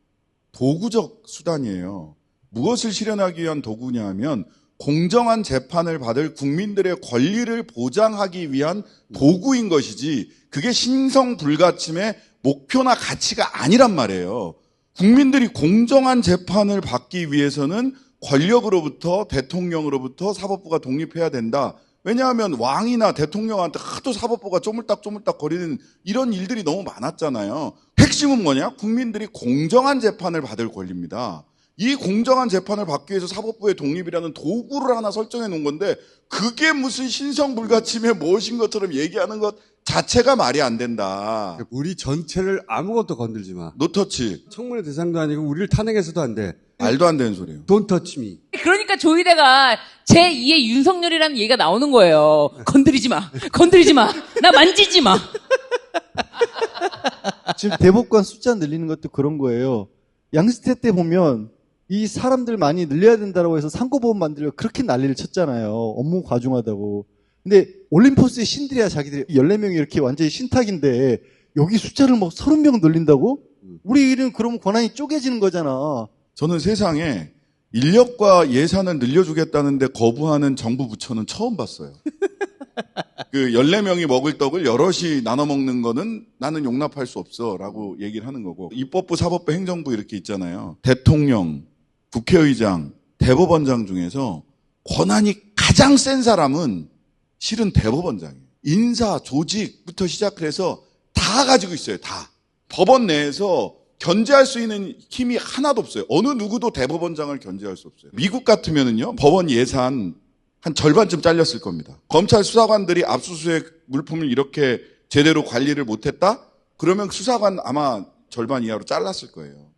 도구적 수단이에요. 무엇을 실현하기 위한 도구냐 하면 공정한 재판을 받을 국민들의 권리를 보장하기 위한 도구인 것이지 그게 신성불가침의 목표나 가치가 아니란 말이에요. 국민들이 공정한 재판을 받기 위해서는 권력으로부터 대통령으로부터 사법부가 독립해야 된다. 왜냐하면 왕이나 대통령한테 하도 사법부가 쪼물딱쪼물딱 거리는 이런 일들이 너무 많았잖아요. 핵심은 뭐냐? 국민들이 공정한 재판을 받을 권리입니다. 이 공정한 재판을 받기 위해서 사법부의 독립이라는 도구를 하나 설정해 놓은 건데 그게 무슨 신성불가침의 무엇인 것처럼 얘기하는 것 자체가 말이 안 된다. 우리 전체를 아무것도 건들지 마. 노터치. 청문회 대상도 아니고 우리를 탄핵해서도 안 돼. 말도 안 되는 소리예요. Don't touch me. 그러니까 조희대가 제2의 윤석열이라는 얘기가 나오는 거예요. 건드리지 마. 건드리지 마. 나 만지지 마. 지금 대법관 숫자 늘리는 것도 그런 거예요. 양승태 때 보면 이 사람들 많이 늘려야 된다고 해서 상고법원 만들려고 그렇게 난리를 쳤잖아요. 업무 과중하다고. 근데 올림포스의 신들이야 자기들이 14명이 이렇게 완전히 신탁인데 여기 숫자를 뭐 30명 늘린다고? 우리는 그러면 권한이 쪼개지는 거잖아. 저는 세상에 인력과 예산을 늘려주겠다는데 거부하는 정부 부처는 처음 봤어요. 그 14명이 먹을 떡을 여럿이 나눠 먹는 거는 나는 용납할 수 없어라고 얘기를 하는 거고, 입법부, 사법부, 행정부 이렇게 있잖아요. 대통령, 국회의장, 대법원장 중에서 권한이 가장 센 사람은 실은 대법원장이에요. 인사, 조직부터 시작해서 다 가지고 있어요. 다. 법원 내에서 견제할 수 있는 힘이 하나도 없어요. 어느 누구도 대법원장을 견제할 수 없어요. 미국 같으면은요, 법원 예산 한 절반쯤 잘렸을 겁니다. 검찰 수사관들이 압수수색 물품을 이렇게 제대로 관리를 못했다? 그러면 수사관 아마 절반 이하로 잘랐을 거예요.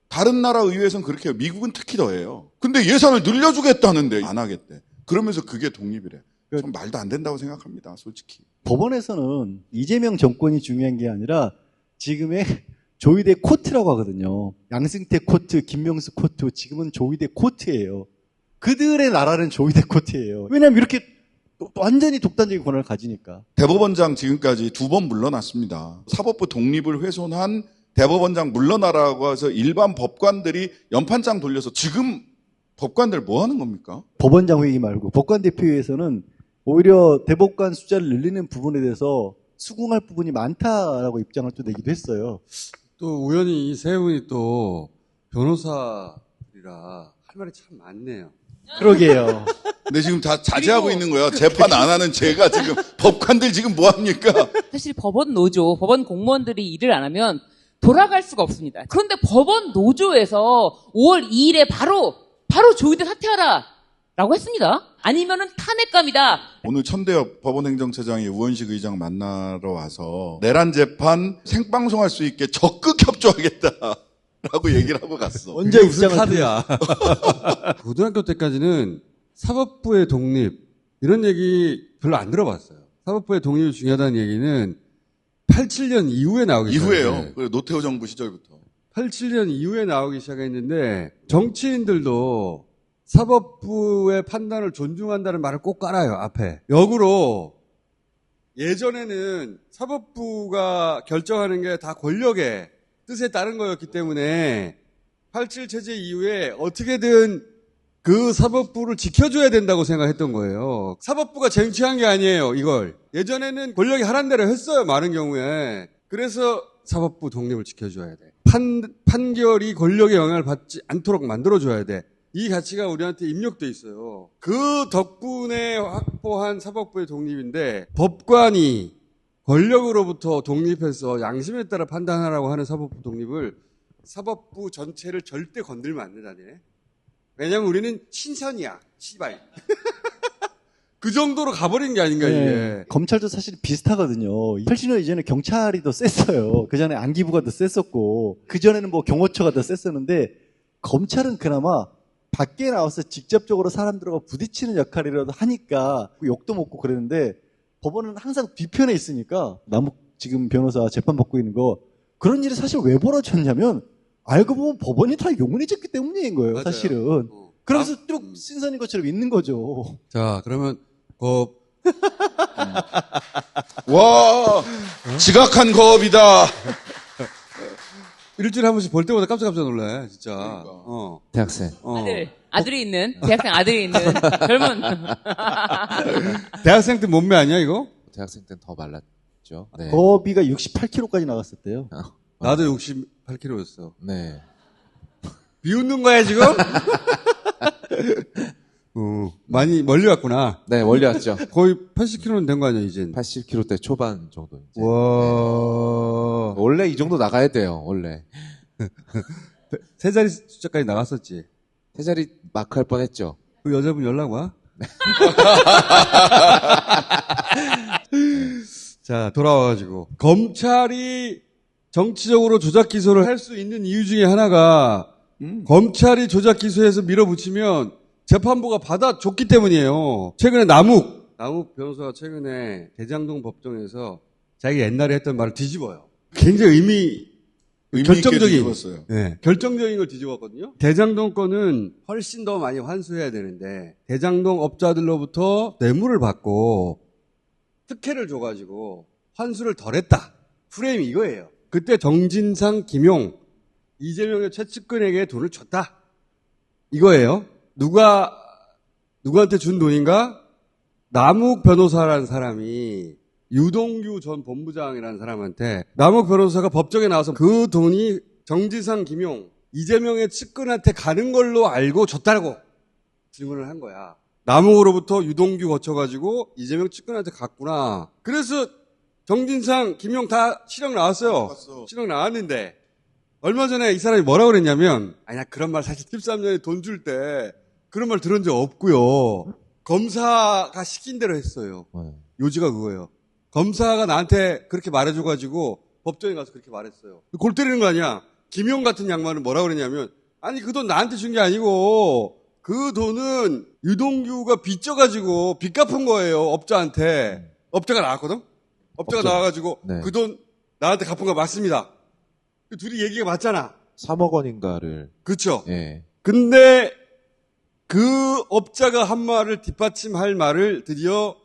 다른 나라 의회에서는 그렇게 해요. 미국은 특히 더해요. 근데 예산을 늘려주겠다는데 안 하겠대. 그러면서 그게 독립이래. 좀 말도 안 된다고 생각합니다, 솔직히. 법원에서는 이재명 정권이 중요한 게 아니라 지금의 조이대 코트라고 하거든요. 양승태 코트, 김명수 코트, 지금은 조이대 코트예요. 그들의 나라는 조이대 코트예요. 왜냐하면 이렇게 완전히 독단적인 권한을 가지니까. 대법원장 지금까지 2번 물러났습니다. 사법부 독립을 훼손한 대법원장 물러나라고 해서 일반 법관들이 연판장 돌려서 지금 법관들 뭐 하는 겁니까? 법원장 회의 말고 법관대표회에서는 오히려 대법관 숫자를 늘리는 부분에 대해서 수긍할 부분이 많다라고 입장을 또 내기도 했어요. 또 우연히 이 세 분이 또 변호사들이라 할 말이 참 많네요. 그러게요. 근데 지금 다 자제하고 있는 거야. 재판 안 하는 제가 지금 법관들 지금 뭐 합니까? 사실 법원 노조, 법원 공무원들이 일을 안 하면 돌아갈 수가 없습니다. 그런데 법원 노조에서 5월 2일에 바로 조이대 사퇴하라 라고 했습니다. 아니면은 탄핵감이다. 오늘 천대엽 법원행정처장이 우원식 의장 만나러 와서 내란 재판 생방송할 수 있게 적극 협조하겠다라고 얘기를 하고 갔어. 언제 무슨 카드야? 고등학교 때까지는 사법부의 독립 이런 얘기 별로 안 들어봤어요. 사법부의 독립이 중요하다는 얘기는 87년 이후에 나오기 이후에요. 노태우 정부 시절부터. 87년 이후에 나오기 시작했는데 정치인들도 사법부의 판단을 존중한다는 말을 꼭 깔아요, 앞에. 역으로 예전에는 사법부가 결정하는 게 다 권력의 뜻에 따른 거였기 때문에 87 체제 이후에 어떻게든 그 사법부를 지켜줘야 된다고 생각했던 거예요. 사법부가 쟁취한 게 아니에요, 이걸. 예전에는 권력이 하란 대로 했어요, 많은 경우에. 그래서 사법부 독립을 지켜줘야 돼. 판결이 권력의 영향을 받지 않도록 만들어줘야 돼. 이 가치가 우리한테 입력돼 있어요. 그 덕분에 확보한 사법부의 독립인데 법관이 권력으로부터 독립해서 양심에 따라 판단하라고 하는 사법부 독립을 사법부 전체를 절대 건들면 안 된다네. 왜냐면 우리는 신선이야. 시발. 그 정도로 가버린 게 아닌가 이게. 검찰도 사실 비슷하거든요. 80년 이전에 경찰이 더 셌어요. 그 전에 안기부가 더 셌었고 그 전에는 뭐 경호처가 더 셌었는데 검찰은 그나마 밖에 나와서 직접적으로 사람들하고 부딪히는 역할이라도 하니까 욕도 먹고 그랬는데 법원은 항상 뒤편에 있으니까 남욱 지금 변호사 재판받고 있는 거 그런 일이 사실 왜 벌어졌냐면 알고 보면 법원이 다 용인해졌기 때문인 거예요. 맞아요. 사실은. 그러면서 쭉 신선인 것처럼 있는 거죠. 자, 그러면 와, 지각한 거업이다. 일주일에 한 번씩 볼 때마다 깜짝깜짝 놀래, 진짜. 그러니까. 대학생. 아들이 있는, 대학생 아들이 있는 젊은. 대학생 때 몸매 아니야, 이거? 대학생 때는 더 말랐죠. 네. 거비가 68kg까지 나갔었대요. 나도 68kg였어. 네. 비웃는 거야, 지금? 많이 멀리 왔구나. 네, 멀리 왔죠. 거의 80kg는 된 거 아니야, 이젠? 80kg대 초반 정도. 이제. 와. 원래 이 정도 나가야 돼요, 원래. 세 자리 숫자까지 나갔었지. 세 자리 마크 할 뻔 했죠. 그 여자분 연락 와? 자, 돌아와가지고. 검찰이 정치적으로 조작 기소를 할 수 있는 이유 중에 하나가 검찰이 조작 기소해서 밀어붙이면 재판부가 받아줬기 때문이에요. 최근에 남욱 변호사가 최근에 대장동 법정에서 자기가 옛날에 했던 말을 뒤집어요. 굉장히 결정적인, 네, 결정적인 걸 뒤집었거든요. 대장동 건은 훨씬 더 많이 환수해야 되는데 대장동 업자들로부터 뇌물을 받고 특혜를 줘가지고 환수를 덜 했다. 프레임이 이거예요. 그때 정진상, 김용 이재명의 최측근에게 돈을 줬다. 이거예요. 누구한테 준 돈인가? 남욱 변호사라는 사람이 유동규 전 본부장이라는 사람한테 남욱 변호사가 법정에 나와서 그 돈이 정지상, 김용, 이재명의 측근한테 가는 걸로 알고 줬다고 질문을 한 거야. 남욱으로부터 유동규 거쳐가지고 이재명 측근한테 갔구나. 그래서 정진상, 김용 다 실형 나왔어요. 실형 나왔는데 얼마 전에 이 사람이 뭐라고 그랬냐면 나 그런 말 사실 13년에 돈 줄 때 그런 말 들은 적 없고요. 검사가 시킨 대로 했어요. 요지가 그거예요. 검사가 나한테 그렇게 말해줘가지고 법정에 가서 그렇게 말했어요. 골 때리는 거 아니야. 김용 같은 양반은 뭐라고 그랬냐면 아니 그 돈 나한테 준 게 아니고 그 돈은 유동규가 빚져가지고 빚 갚은 거예요. 업자한테. 업자가 나왔거든? 업자가 나와가지고 네. 그 돈 나한테 갚은 거 맞습니다. 그 둘이 얘기가 맞잖아. 3억 원인가를. 그렇죠. 예. 근데 그 업자가 한 말을 뒷받침할 말을 드디어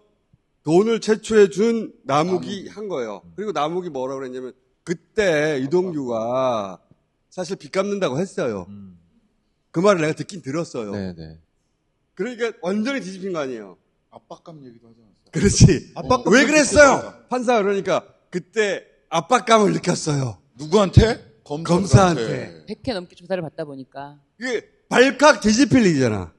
돈을 최초에 준 남욱이 한 거예요. 그리고 남욱이 뭐라고 그랬냐면 그때 유동규가 사실 빚 갚는다고 했어요. 그 말을 내가 듣긴 들었어요. 네네. 그러니까 완전히 뒤집힌 거 아니에요. 압박감 얘기도 하지 않았어요? 그렇지. 압박감 왜 그랬어요? 판사가 그러니까 그때 압박감을 느꼈어요. 누구한테? 검사한테. 100회 넘게 조사를 받다 보니까. 이게 발칵 뒤집힐 일이잖아.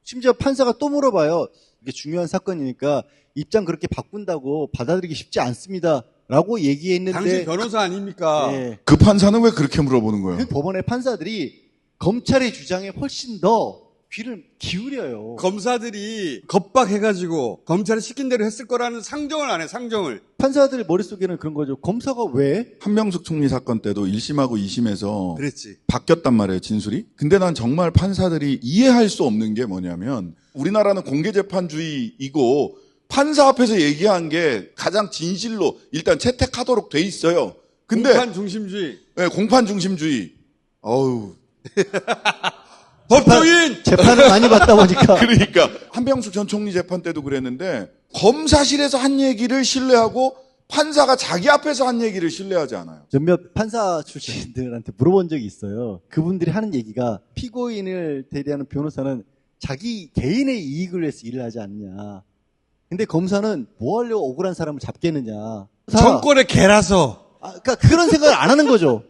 심지어 판사가 또 물어봐요. 이게 중요한 사건이니까 입장 그렇게 바꾼다고 받아들이기 쉽지 않습니다. 라고 얘기했는데. 당신 변호사 아닙니까? 네. 그 판사는 왜 그렇게 물어보는 거예요? 그 법원의 판사들이 검찰의 주장에 훨씬 더 귀를 기울여요. 검사들이 겁박해가지고 검찰이 시킨 대로 했을 거라는 상정을 안 해, 상정을. 판사들 머릿속에는 그런 거죠. 검사가 왜? 한명숙 총리 사건 때도 1심하고 2심에서 그랬지. 바뀌었단 말이에요, 진술이. 근데 난 정말 판사들이 이해할 수 없는 게 뭐냐면 우리나라는 공개재판주의이고 판사 앞에서 얘기한 게 가장 진실로 일단 채택하도록 돼 있어요. 근데 공판 중심주의. 네, 공판 중심주의. 어우. 법조인! 재판을 많이 받다 보니까. 그러니까 한명숙 전 총리 재판 때도 그랬는데 검사실에서 한 얘기를 신뢰하고 판사가 자기 앞에서 한 얘기를 신뢰하지 않아요. 몇몇 판사 출신들한테 물어본 적이 있어요. 그분들이 하는 얘기가 피고인을 대리하는 변호사는 자기 개인의 이익을 위해서 일을 하지 않느냐. 근데 검사는 뭐 하려고 억울한 사람을 잡겠느냐. 정권의 개라서. 그러니까 그런 생각을 안 하는 거죠.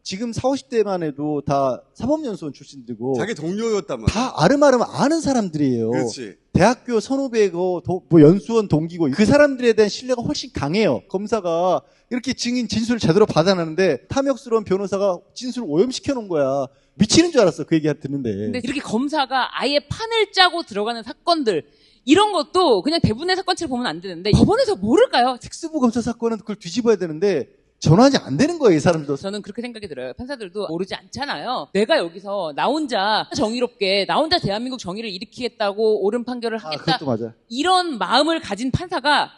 지금 40, 50대만 해도 다 사법연수원 출신들이고 자기 동료였단 말이야. 다 아름아름 아는 사람들이에요. 그렇지. 대학교 선후배고 뭐 연수원 동기고 그 사람들에 대한 신뢰가 훨씬 강해요. 검사가 이렇게 증인 진술을 제대로 받아내는데 탐욕스러운 변호사가 진술을 오염시켜 놓은 거야. 미치는 줄 알았어. 그 얘기 듣는데. 근데 이렇게 검사가 아예 판을 짜고 들어가는 사건들 이런 것도 그냥 대부분의 사건치를 보면 안 되는데 법원에서 모를까요? 특수부 검사 사건은 그걸 뒤집어야 되는데 전환이 안 되는 거예요, 이 사람들도. 저는 그렇게 생각이 들어요. 판사들도 모르지 않잖아요. 내가 여기서 나 혼자 정의롭게 나 혼자 대한민국 정의를 일으키겠다고 옳은 판결을 하겠다. 그것도 맞아요. 이런 마음을 가진 판사가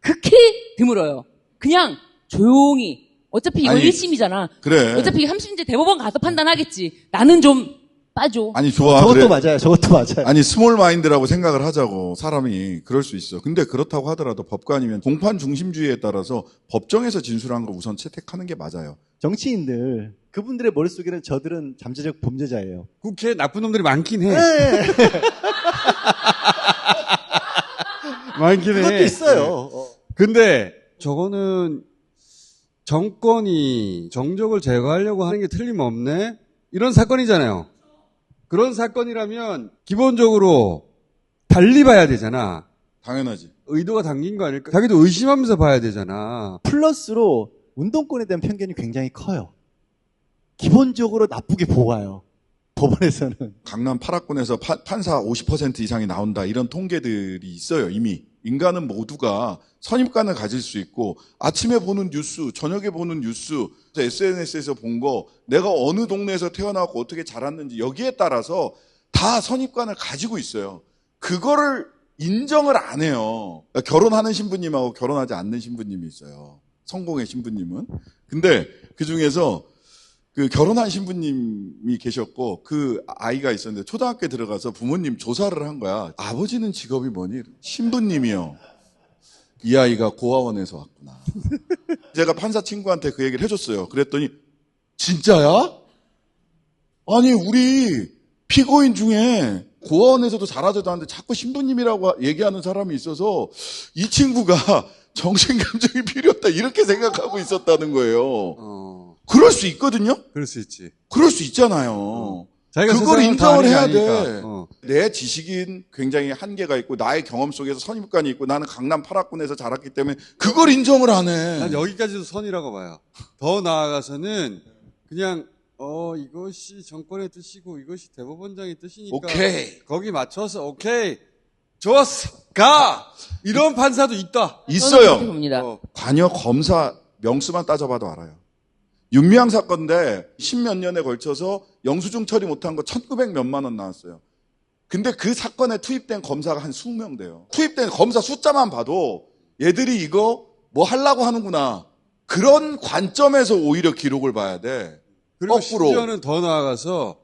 극히 드물어요. 그냥 조용히 어차피 이건 1심이잖아. 그래. 어차피 3심제 대법원 가서 판단하겠지. 나는 좀 빠져. 아니 좋아. 저것도 그래. 맞아요. 저것도 맞아요. 아니 스몰 마인드라고 생각을 하자고 사람이 그럴 수 있어. 근데 그렇다고 하더라도 법관이면 공판 중심주의에 따라서 법정에서 진술한 거 우선 채택하는 게 맞아요. 정치인들 그분들의 머릿속에는 저들은 잠재적 범죄자예요. 국회에 나쁜 놈들이 많긴 해. 네. 많긴 해. 그것도 있어요. 근데 저거는 정권이 정적을 제거하려고 하는 게 틀림없네? 이런 사건이잖아요. 그런 사건이라면 기본적으로 달리 봐야 되잖아. 당연하지. 의도가 담긴 거 아닐까? 자기도 의심하면서 봐야 되잖아. 플러스로 운동권에 대한 편견이 굉장히 커요. 기본적으로 나쁘게 보아요. 법원에서는. 강남 8학군에서 판사 50% 이상이 나온다 이런 통계들이 있어요. 이미. 인간은 모두가 선입관을 가질 수 있고 아침에 보는 뉴스, 저녁에 보는 뉴스, SNS에서 본 거 내가 어느 동네에서 태어나고 어떻게 자랐는지 여기에 따라서 다 선입관을 가지고 있어요. 그거를 인정을 안 해요. 그러니까 결혼하는 신부님하고 결혼하지 않는 신부님이 있어요. 성공의 신부님은. 근데 그중에서 그 결혼한 신부님이 계셨고 그 아이가 있었는데 초등학교에 들어가서 부모님 조사를 한 거야. 아버지는 직업이 뭐니? 신부님이요. 이 아이가 고아원에서 왔구나. 제가 판사 친구한테 그 얘기를 해줬어요. 그랬더니 진짜야? 아니 우리 피고인 중에 고원에서도 잘하지도 않는데 자꾸 신부님이라고 얘기하는 사람이 있어서 이 친구가 정신감정이 필요하다 이렇게 생각하고 있었다는 거예요. 그럴 수 있거든요. 그럴 수 있지. 그럴 수 있잖아요. 자기가 그걸 세상을 인정을 다 해야 아는 게 돼. 아니니까. 내 지식인 굉장히 한계가 있고 나의 경험 속에서 선입관이 있고 나는 강남 8학군에서 자랐기 때문에 그걸 인정을 안 해. 난 여기까지도 선이라고 봐요. 더 나아가서는 그냥 이것이 정권의 뜻이고 이것이 대법원장의 뜻이니까 오케이. 거기 맞춰서 오케이 좋았어 가 이런 판사도 있다. 있어요. 봅니다. 관여 검사 명수만 따져봐도 알아요. 윤미향 사건인데 10몇 년에 걸쳐서 영수증 처리 못한 거 1,900 몇만 원 나왔어요. 근데 그 사건에 투입된 검사가 한 20명 돼요. 투입된 검사 숫자만 봐도 얘들이 이거 뭐 하려고 하는구나. 그런 관점에서 오히려 기록을 봐야 돼. 그리고 거꾸로. 심지어는 더 나아가서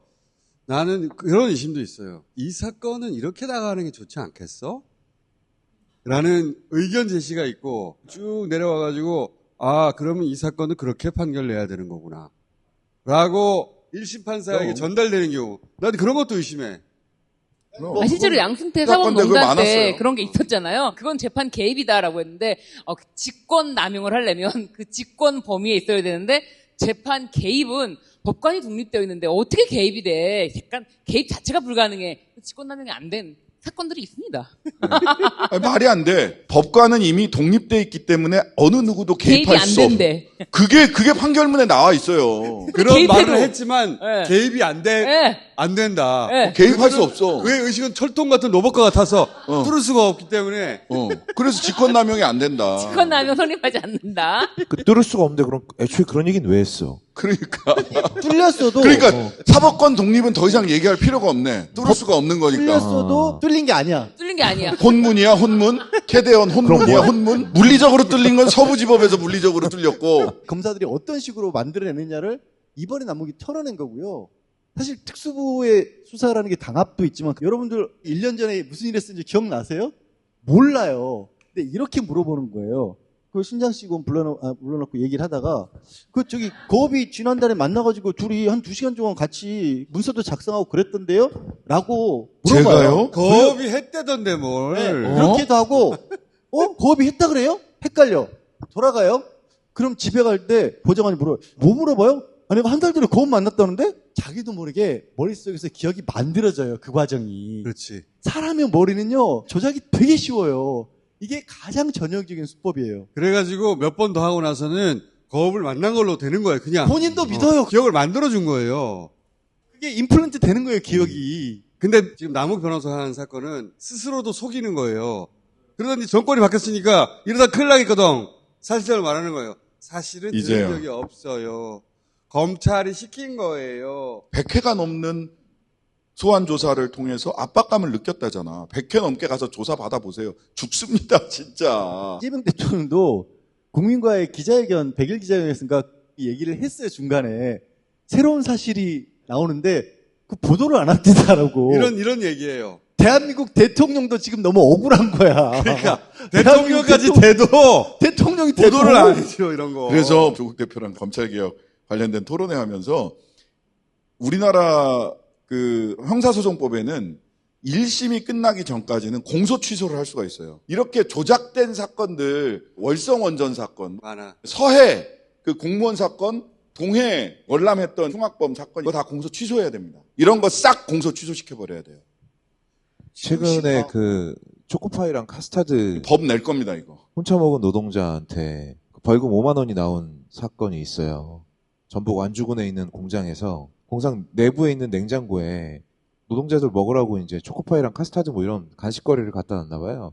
나는 그런 의심도 있어요. 이 사건은 이렇게 나가는 게 좋지 않겠어? 라는 의견 제시가 있고 쭉 내려와가지고 그러면 이 사건은 그렇게 판결 내야 되는 거구나. 라고 1심 판사에게 전달되는 경우. 나도 그런 것도 의심해. 실제로 양승태 사건들 그거 사법농단 때 많았어요. 그런 게 있었잖아요. 그건 재판 개입이다라고 했는데 직권 남용을 하려면 그 직권 범위에 있어야 되는데 재판 개입은 법관이 독립되어 있는데 어떻게 개입이 돼? 약간 개입 자체가 불가능해. 직권 남용이 안 된 사건들이 있습니다. 아니, 말이 안 돼. 법관은 이미 독립돼 있기 때문에 어느 누구도 개입할 개입이 수 안 없어. 된대. 그게 판결문에 나와 있어요. 그런 개입해도. 말을 했지만 네. 개입이 안 된다. 네. 개입할 수 없어. 그의 의식은 철통 같은 로봇과 같아서 뚫을 수가 없기 때문에 그래서 직권남용이 안 된다. 직권 남용 성립하지 않는다. 뚫을 수가 없는데 그럼 애초에 그런 얘기는 왜 했어? 그러니까 뚫렸어도 사법권 독립은 더 이상 얘기할 필요가 없네. 뚫을 수가 없는 거니까. 뚫렸어도 뚫린 게 아니야. 뚫린 게 아니야. 혼문이야 혼문. 캐대원 혼문이야 혼문. 물리적으로 뚫린 건 서부지법에서 물리적으로 뚫렸고. 검사들이 어떤 식으로 만들어내느냐를 이번에 남욱이 털어낸 거고요. 사실 특수부의 수사라는 게 당합도 있지만 여러분들 1년 전에 무슨 일 했는지 기억나세요? 몰라요. 근데 이렇게 물어보는 거예요. 그 신장씨고 불러놓고 얘기를 하다가 거업이 지난달에 만나가지고 둘이 한 2시간 동안 같이 문서도 작성하고 그랬던데요? 라고 물어봐요. 제가요? 거업이 했대던데 뭘. 네, 그렇게도 하고 거업이 했다 그래요? 헷갈려. 돌아가요. 그럼 집에 갈 때 보좌관이 물어요. 뭐 물어봐요? 아니 한 달 전에 거업 만났다는데? 자기도 모르게 머릿속에서 기억이 만들어져요. 그 과정이. 그렇지. 사람의 머리는요. 조작이 되게 쉬워요. 이게 가장 전형적인 수법이에요. 그래가지고 몇 번 더 하고 나서는 거업을 만난 걸로 되는 거예요. 그냥. 본인도 믿어요. 기억을 만들어준 거예요. 그게 임플란트 되는 거예요. 기억이. 근데 지금 남욱 변호사가 하는 사건은 스스로도 속이는 거예요. 그러더니 정권이 바뀌었으니까 이러다 큰일 나겠거든. 사실을 말하는 거예요. 사실은 이제요. 들은 적이 없어요. 검찰이 시킨 거예요. 100회가 넘는 소환조사를 통해서 압박감을 느꼈다잖아. 100회 넘게 가서 조사 받아보세요. 죽습니다, 진짜. 이재명 대통령도 국민과의 기자회견, 100일 기자회견에서인가 얘기를 했어요, 중간에. 새로운 사실이 나오는데, 그 보도를 안 합니다라고. 이런 얘기예요. 대한민국 대통령도 지금 너무 억울한 거야. 그러니까, 대통령까지 돼도, 대통령이 보도를 안 해줘, 이런 거. 그래서 조국 대표랑 검찰개혁 관련된 토론회 하면서 우리나라 형사소송법에는 1심이 끝나기 전까지는 공소 취소를 할 수가 있어요. 이렇게 조작된 사건들, 월성원전 사건, 많아. 서해 공무원 사건, 동해 월남했던 흉악범 사건, 이거 다 공소 취소해야 됩니다. 이런 거 싹 공소 취소시켜버려야 돼요. 최근에 초코파이랑 카스타드 법 낼 겁니다, 이거. 훔쳐먹은 노동자한테 벌금 5만 원이 나온 사건이 있어요. 전북 완주군에 있는 공장에서 공장 내부에 있는 냉장고에 노동자들 먹으라고 이제 초코파이랑 카스타드 뭐 이런 간식거리를 갖다 놨나 봐요.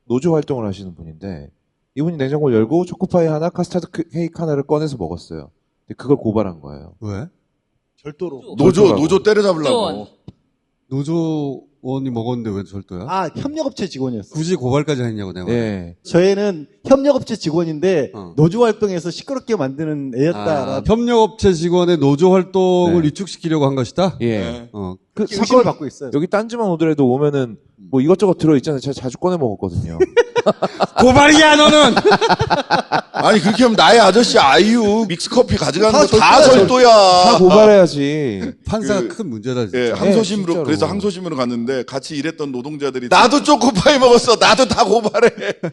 노조 활동을 하시는 분인데 이분이 냉장고를 열고 초코파이 하나, 카스타드 케이크 하나를 꺼내서 먹었어요. 근데 그걸 고발한 거예요. 왜? 절도로. 노조 때려잡으려고. 노조원이 먹었는데 왜 절도야? 협력업체 직원이었어요. 굳이 고발까지 했냐고 내가. 네. 저희는 협력업체 직원인데 노조 활동에서 시끄럽게 만드는 애였다. 협력업체 직원의 노조 활동을 네. 위축시키려고 한 것이다? 예. 그 의심을 받고 있어요. 여기 딴지만 오더라도 오면은 뭐 이것저것 들어있잖아요. 제가 자주 꺼내 먹었거든요. 고발이야 너는. 아니 그렇게 하면 나의 아저씨 아이유 믹스커피 가져가는 거 다 다 절도야. 고발해야지. 판사가 그- 큰 문제다 진짜. 예, 항소심으로 진짜로. 그래서 항소심으로 갔는데 같이 일했던 노동자들이 나도 초코파이 먹었어. 나도 다 고발해.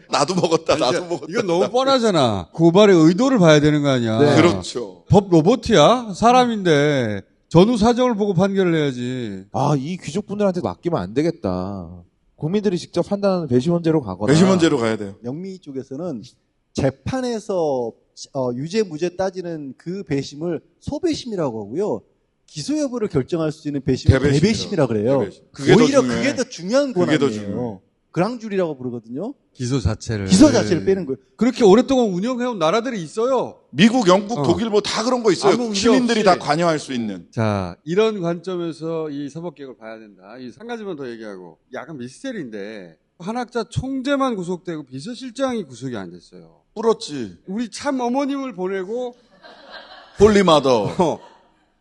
나도 먹었다. 나도 먹었다. 이건 너무 뻔하잖아. 고발의 의도를 봐야 되는 거 아니야. 네. 그렇죠. 법 로봇이야? 사람인데 전후 사정을 보고 판결을 해야지. 아, 이 귀족분들한테 맡기면 안 되겠다. 국민들이 직접 판단하는 배심원제로 가거나. 배심원제로 가야 돼요. 영미 쪽에서는 재판에서 유죄 무죄 따지는 그 배심을 소배심이라고 하고요. 기소 여부를 결정할 수 있는 배심을 대배심이라 그래요. 대배심. 그게 더 오히려 중요해. 그게 더 중요한 그게 더 권한이에요. 중요해. 그랑줄이라고 부르거든요. 기소 자체를. 기소 자체를 빼는 거예요. 그렇게 오랫동안 운영해온 나라들이 있어요. 미국, 영국, 독일 뭐 다 그런 거 아무 있어요. 문제 시민들이 없이. 다 관여할 수 있는. 자, 이런 관점에서 이 사법개혁을 봐야 된다. 이 한 가지만 더 얘기하고. 약간 미스테리인데 한학자 총재만 구속되고 비서실장이 구속이 안 됐어요. 불었지. 우리 참 어머님을 보내고 홀리마더.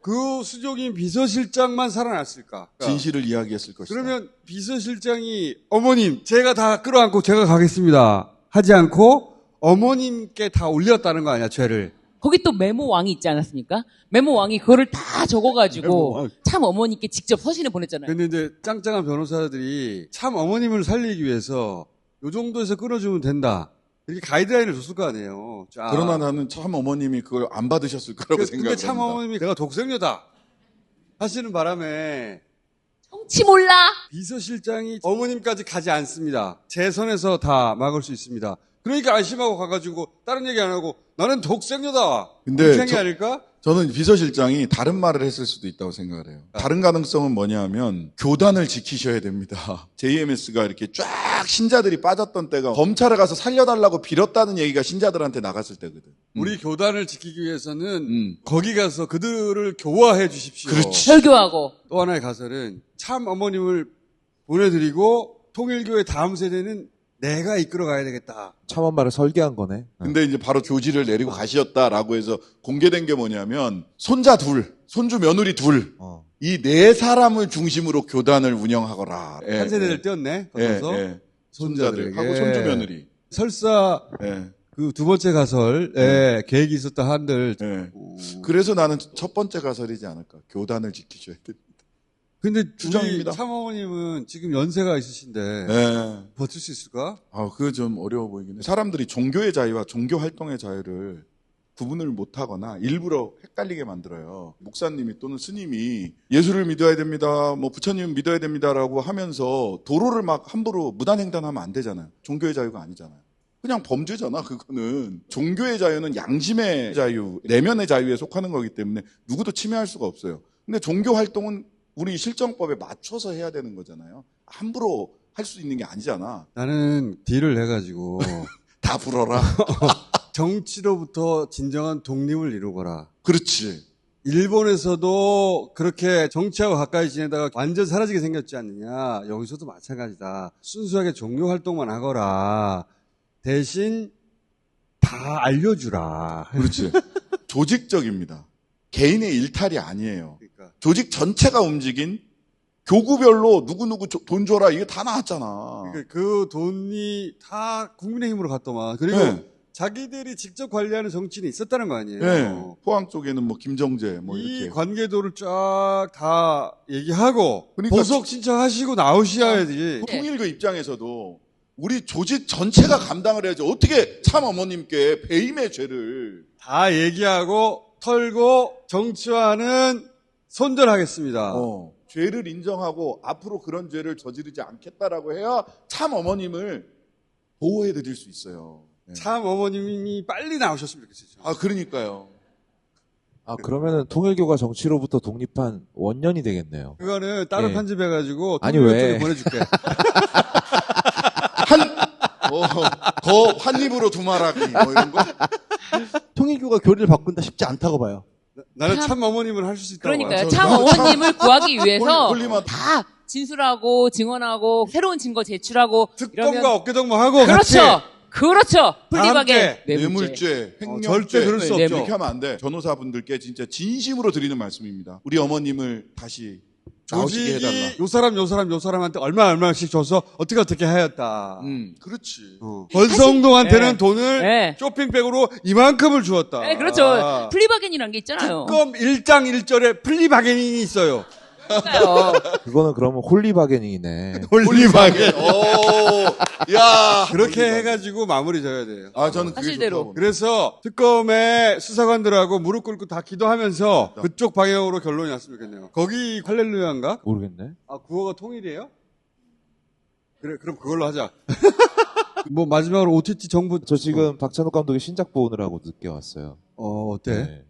그 수족인 비서실장만 살아났을까? 진실을 이야기했을 것이다. 그러면 비서실장이 어머님 제가 다 끌어안고 제가 가겠습니다 하지 않고 어머님께 다 올렸다는 거 아니야, 죄를. 거기 또 메모왕이 있지 않았습니까? 메모왕이 그거를 다 적어가지고 메모왕. 참 어머니께 직접 서신을 보냈잖아요. 근데 이제 짱짱한 변호사들이 참 어머님을 살리기 위해서 요 정도에서 끊어주면 된다, 이렇게 가이드라인을 줬을 거 아니에요. 자, 그러나 나는 참 어머님이 그걸 안 받으셨을 거라고 근데 생각합니다. 참 어머님이 내가 독생녀다 하시는 바람에 정치 몰라. 비서실장이 어머님까지 가지 않습니다. 제 선에서 다 막을 수 있습니다. 그러니까 안심하고 가가지고 다른 얘기 안 하고 나는 독생녀다. 근데 이렇게 한 게 아닐까? 저는 비서실장이 다른 말을 했을 수도 있다고 생각을 해요. 다른 가능성은 뭐냐면 교단을 지키셔야 됩니다. JMS가 이렇게 쫙 신자들이 빠졌던 때가 검찰에 가서 살려달라고 빌었다는 얘기가 신자들한테 나갔을 때거든. 우리 교단을 지키기 위해서는 거기 가서 그들을 교화해 주십시오. 그렇지. 설교하고. 또 하나의 가설은 참 어머님을 보내드리고 통일교의 다음 세대는 내가 이끌어 가야 되겠다. 참엄마를 설계한 거네. 근데 이제 바로 교지를 내리고 가시었다라고 해서 공개된 게 뭐냐면 손자 둘, 손주 며느리 둘, 이 네 사람을 중심으로 교단을 운영하거라. 예, 한 세대를 떼었네. 거쳐서 손자들 손자들에게. 하고 손주 며느리. 설사 예. 그 두 번째 가설에 계획이 있었다 한들. 예. 그래서 나는 첫 번째 가설이지 않을까. 교단을 지키셔야 돼. 근데 주장입니다. 우리 참어머님은 지금 연세가 있으신데 예. 버틸 수 있을까? 아, 그거 좀 어려워 보이긴 해. 사람들이 종교의 자유와 종교 활동의 자유를 구분을 못하거나 일부러 헷갈리게 만들어요. 목사님이 또는 스님이 예수를 믿어야 됩니다, 뭐 부처님 믿어야 됩니다라고 하면서 도로를 막 함부로 무단횡단하면 안 되잖아요. 종교의 자유가 아니잖아요. 그냥 범죄잖아, 그거는. 종교의 자유는 양심의 자유, 내면의 자유에 속하는 거기 때문에 누구도 침해할 수가 없어요. 근데 종교 활동은 우리 실정법에 맞춰서 해야 되는 거잖아요. 함부로 할 수 있는 게 아니잖아. 나는 딜을 해가지고 다 불어라. 정치로부터 진정한 독립을 이루거라. 그렇지. 일본에서도 그렇게 정치하고 가까이 지내다가 완전 사라지게 생겼지 않느냐. 여기서도 마찬가지다. 순수하게 종교 활동만 하거라. 대신 다 알려주라. 그렇지. 조직적입니다. 개인의 일탈이 아니에요. 그러니까. 조직 전체가 움직인 교구별로 누구누구 돈 줘라 이게 다 나왔잖아. 그러니까 그 돈이 다 국민의힘으로 갔더만. 그리고 네. 자기들이 직접 관리하는 정치인이 있었다는 거 아니에요. 네. 포항 쪽에는 뭐 김정재 뭐 이 이렇게. 관계도를 쫙 다 얘기하고 그러니까 보석 신청하시고 나오셔야지. 통일교 입장에서도 우리 조직 전체가 감당을 해야지. 어떻게 참 어머님께 배임의 죄를. 다 얘기하고 털고 정치화는 손절하겠습니다. 죄를 인정하고 앞으로 그런 죄를 저지르지 않겠다라고 해야 참 어머님을 보호해 드릴 수 있어요. 네. 참 어머님이 빨리 나오셨으면 좋겠어요. 아, 그러니까요. 아, 그러면은 통일교가 정치로부터 독립한 원년이 되겠네요. 그거는 따로 예. 편집해가지고 아니, 통일교 왜? 쪽에 보내줄게. 한 입으로 두 말하기 뭐 이런 거. 통일교가 교리를 바꾼다 쉽지 않다고 봐요. 나는 참 어머님을 할 수 있다고 그러니까요. 봐요. 참 어머님을 구하기 위해서 홀리만 다 진술하고 증언하고 새로운 증거 제출하고 특검과 어깨동무하고 그렇죠. 같이 그렇죠. 함께. 폴리박에 뇌물죄, 횡령죄 절대 그럴 수 없죠. 이렇게 하면 안 돼. 변호사분들께 진짜 진심으로 드리는 말씀입니다. 우리 어머님을 다시 나오시게 해달라. 조직이 요 사람한테 얼마씩 줘서 어떻게 하였다. 그렇지. 권성동한테는 돈을 네. 쇼핑백으로 이만큼을 주었다. 네, 그렇죠. 플리바겐이라는 게 있잖아요. 특검 1장 1절에 플리바게닝이 있어요. 그러니까요. 그거는 그러면 홀리바겐이네. 홀리바겐. 오, 야. 그렇게 해가지고 마무리 져야 돼요. 아, 저는 그게 사실대로. 좋다고. 그래서 특검의 수사관들하고 무릎 꿇고 다 기도하면서 그쪽 방향으로 결론이 났으면 좋겠네요. 거기 할렐루야인가? 모르겠네. 아, 구호가 통일이에요? 그래, 그럼 그걸로 하자. 뭐 마지막으로 OTT 정부 저 지금 박찬욱 감독의 신작 보느라고 늦게 왔어요. 어때? 네.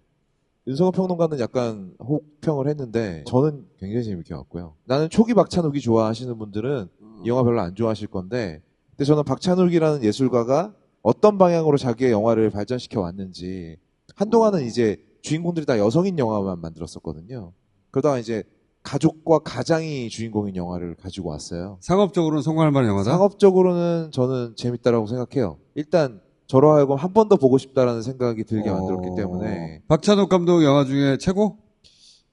윤석열 평론가는 약간 혹평을 했는데 저는 굉장히 재밌게 봤고요. 나는 초기 박찬욱이 좋아하시는 분들은 이 영화 별로 안 좋아하실 건데, 근데 저는 박찬욱이라는 예술가가 어떤 방향으로 자기의 영화를 발전시켜 왔는지, 한동안은 이제 주인공들이 다 여성인 영화만 만들었었거든요. 그러다가 이제 가족과 가장이 주인공인 영화를 가지고 왔어요. 상업적으로는 성공할 만한 영화다? 상업적으로는 저는 재밌다라고 생각해요. 일단 저로 하여금 한 번 더 보고 싶다라는 생각이 들게 만들었기 때문에. 박찬욱 감독 영화 중에 최고?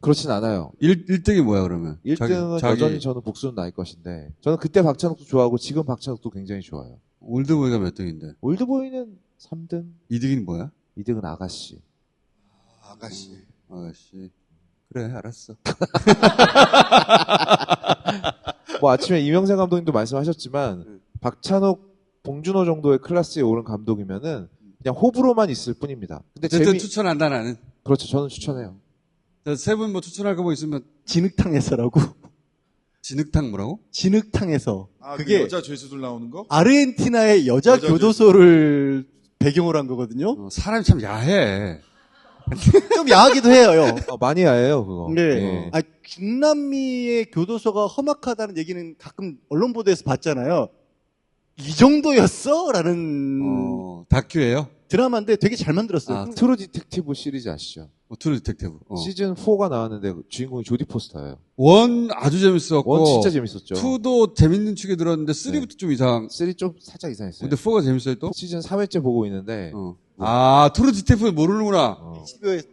그렇진 않아요. 1등이 뭐야 그러면? 1등은 여전히 저는 복수는 나일 것인데, 저는 그때 박찬욱도 좋아하고 지금 박찬욱도 굉장히 좋아요. 올드보이가 몇 등인데? 올드보이는 3등. 2등이 뭐야? 2등은 아가씨. 아가씨. 아가씨. 그래, 알았어. 뭐 아침에 이명세 감독님도 말씀하셨지만 박찬욱, 봉준호 정도의 클래스에 오른 감독이면은 그냥 호불호만 있을 뿐입니다. 근데 어쨌든 추천한다 나는. 그렇죠. 저는 추천해요. 세 분 뭐 추천할 거 뭐 있으면. 진흙탕에서라고. 진흙탕 뭐라고? 진흙탕에서. 아, 그게 그 여자 죄수들 나오는 거? 아르헨티나의 여자 교도소를 배경으로 한 거거든요. 사람이 참 야해. 좀 야하기도 해요. 많이 야해요, 그거. 네. 예. 아, 중남미의 교도소가 험악하다는 얘기는 가끔 언론 보도에서 봤잖아요. 이 정도였어? 라는 다큐예요? 드라마인데 되게 잘 만들었어요. 아, 트루 디텍티브 시리즈 아시죠? 트루 디텍티브. 시즌 4가 나왔는데 주인공이 조디 포스터예요. 1 아주 재밌었고. 1 진짜 재밌었죠. 2도 재밌는 축에 들었는데 3부터 좀 이상. 3 좀 살짝 이상했어요. 근데 4가 재밌어요 또? 시즌 3회째 보고 있는데. 아, 트루 디텍티브 모르는구나.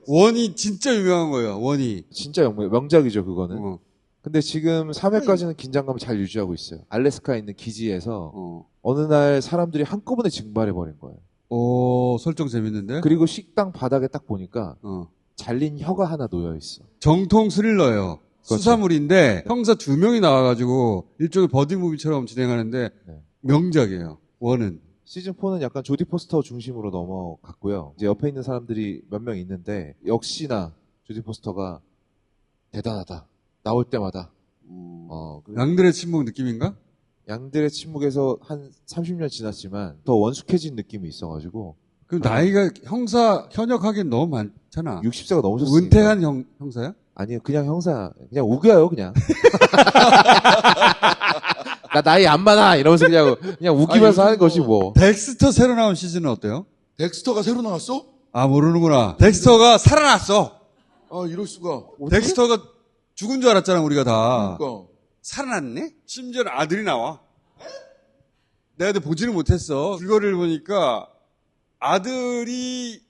1이 진짜 유명한 거예요. 1이. 진짜 명작이죠, 그거는. 근데 지금 3회까지는 긴장감을 잘 유지하고 있어요. 알래스카에 있는 기지에서 어느 날 사람들이 한꺼번에 증발해버린 거예요. 오, 설정 재밌는데? 그리고 식당 바닥에 딱 보니까 잘린 혀가 하나 놓여있어. 정통 스릴러예요. 그렇죠. 수사물인데 형사 2명이 나와가지고 일종의 버디무비처럼 진행하는데 명작이에요. 1은. 시즌 4는 약간 조디 포스터 중심으로 넘어갔고요. 이제 옆에 있는 사람들이 몇 명 있는데 역시나 조디 포스터가 대단하다. 나올 때마다. 양들의 침묵 느낌인가? 양들의 침묵에서 한 30년 지났지만 더 원숙해진 느낌이 있어가지고. 그럼 나이가 형사 현역하기엔 너무 많잖아. 60세가 넘으셨으니까. 은퇴한 형사야? 아니요, 그냥 형사. 그냥 우겨요, 그냥. 나 나이 안 많아 이러면서 그냥 우기면서 하는 것이 뭐. 덱스터 새로 나온 시즌은 어때요? 덱스터가 새로 나왔어? 아, 모르는구나. 덱스터가 살아났어. 아, 이럴 수가. 덱스터가 죽은 줄 알았잖아, 우리가 다. 그러니까. 살아났네? 심지어 아들이 나와. 내가 근데 보지는 못했어. 줄거리를 보니까 아들이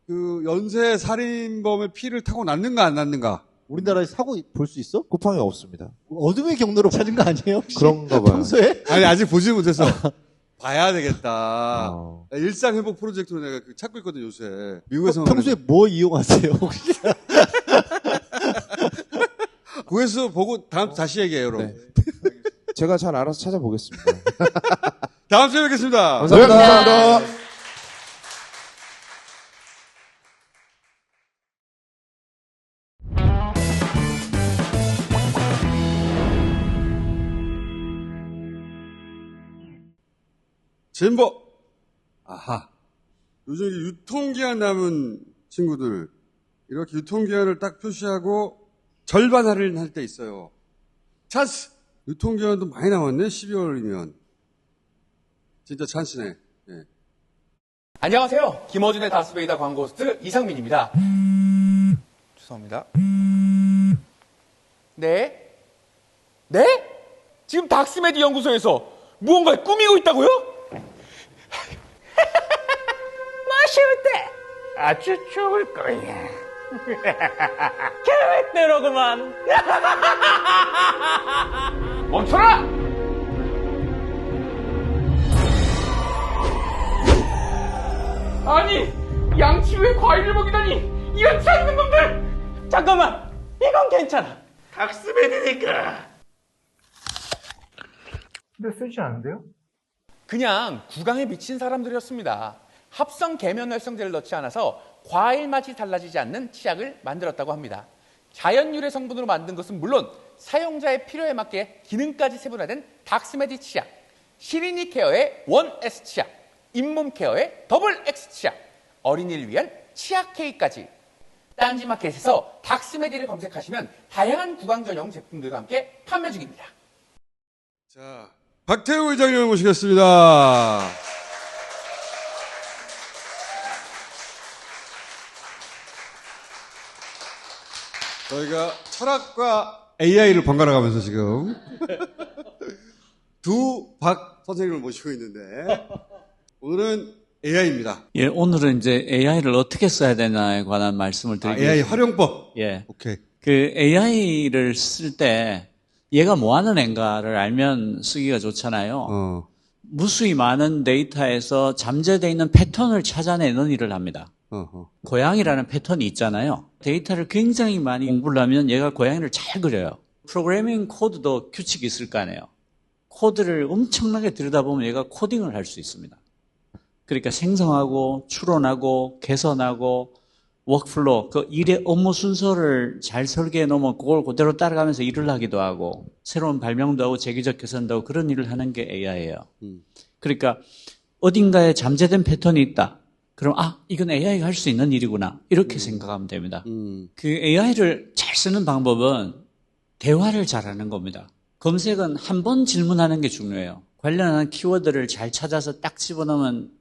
그 연쇄 살인범의 피를 타고 났는가 안 났는가. 우리나라에 사고 볼 수 있어? 쿠팡이 없습니다. 어둠의 경로로 찾은 거 아니에요? 혹시? 그런가 봐요. 평소에? 아니, 아직 보지 못했어. 봐야 되겠다. 일상회복 프로젝트로 내가 찾고 있거든, 요새. 미국에서. 평소에 뭐 이용하세요, 혹시? 그래서 보고 다음 다시 얘기해요, 여러분. 네. 제가 잘 알아서 찾아보겠습니다. 다음 주에 뵙겠습니다. 감사합니다. 네, 감사합니다. 진보. 아하. 요즘 유통기한 남은 친구들, 이렇게 유통기한을 딱 표시하고 절반 할인할 때 있어요. 찬스! 유통기한도 많이 남았네, 12월이면. 진짜 찬스네. 예. 안녕하세요. 김어준의 다스베이다 광고스트 이상민입니다. 죄송합니다. 네? 네? 지금 닥스메디 연구소에서 무언가를 꾸미고 있다고요? 마실 때 아주 좋을 거야. 계획대로구만. 멈춰라! 아니, 양치 후에 과일을 먹이다니 이렇지 않는 놈들! 잠깐만, 이건 괜찮아. 닥스맨이니까. 근데 쓰지 않은데요? 그냥 구강에 미친 사람들이었습니다. 합성 계면 활성제를 넣지 않아서 과일 맛이 달라지지 않는 치약을 만들었다고 합니다. 자연 유래 성분으로 만든 것은 물론 사용자의 필요에 맞게 기능까지 세분화된 닥스메디 치약, 시리니 케어의 1S 치약, 잇몸 케어의 더블 X 치약, 어린이를 위한 치약 K까지. 딴지마켓에서 닥스메디를 검색하시면 다양한 구강 전용 제품들과 함께 판매 중입니다. 자, 박태우 의장님을 모시겠습니다. 저희가 철학과 AI를 번갈아 가면서 지금 두 박 선생님을 모시고 있는데 오늘은 AI입니다. 예, 오늘은 이제 AI를 어떻게 써야 되나에 관한 말씀을 드리겠습니다. AI 활용법. 예. 오케이. 그 AI를 쓸 때 얘가 뭐 하는 앤가를 알면 쓰기가 좋잖아요. 무수히 많은 데이터에서 잠재되어 있는 패턴을 찾아내는 일을 합니다. 고양이라는 패턴이 있잖아요. 데이터를 굉장히 많이 공부를 하면 얘가 고양이를 잘 그려요. 프로그래밍 코드도 규칙이 있을 거 아니에요. 코드를 엄청나게 들여다보면 얘가 코딩을 할 수 있습니다. 그러니까 생성하고 추론하고 개선하고 워크플로우, 그 일의 업무 순서를 잘 설계해 놓으면 그걸 그대로 따라가면서 일을 하기도 하고 새로운 발명도 하고 재기적 개선도 하고 그런 일을 하는 게 AI예요. 그러니까 어딘가에 잠재된 패턴이 있다. 그럼 이건 AI가 할 수 있는 일이구나. 이렇게 생각하면 됩니다. 그 AI를 잘 쓰는 방법은 대화를 잘하는 겁니다. 검색은 한 번 질문하는 게 중요해요. 관련한 키워드를 잘 찾아서 딱 집어넣으면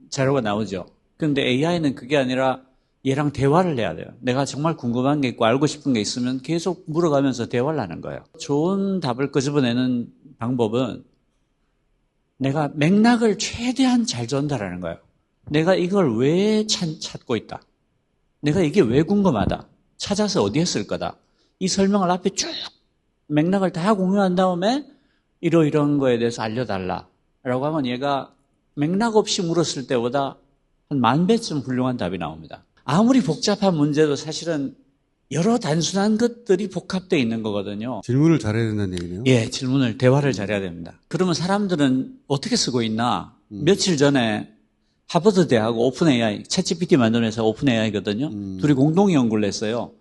자료가 나오죠. 그런데 AI는 그게 아니라 얘랑 대화를 해야 돼요. 내가 정말 궁금한 게 있고 알고 싶은 게 있으면 계속 물어가면서 대화를 하는 거예요. 좋은 답을 끄집어내는 방법은 내가 맥락을 최대한 잘 전달하는 거예요. 내가 이걸 왜 찾고 있다. 내가 이게 왜 궁금하다. 찾아서 어디에 쓸 거다. 이 설명을 앞에 쭉 맥락을 다 공유한 다음에 이러이러한 거에 대해서 알려달라. 라고 하면 얘가 맥락 없이 물었을 때보다 한 10,000배쯤 훌륭한 답이 나옵니다. 아무리 복잡한 문제도 사실은 여러 단순한 것들이 복합되어 있는 거거든요. 질문을 잘해야 된다는 얘기네요. 예, 대화를 잘해야 됩니다. 그러면 사람들은 어떻게 쓰고 있나? 며칠 전에 하버드 대하고 오픈 AI, 챗GPT 만드는 회사 오픈 AI거든요. 둘이 공동 연구를 했어요.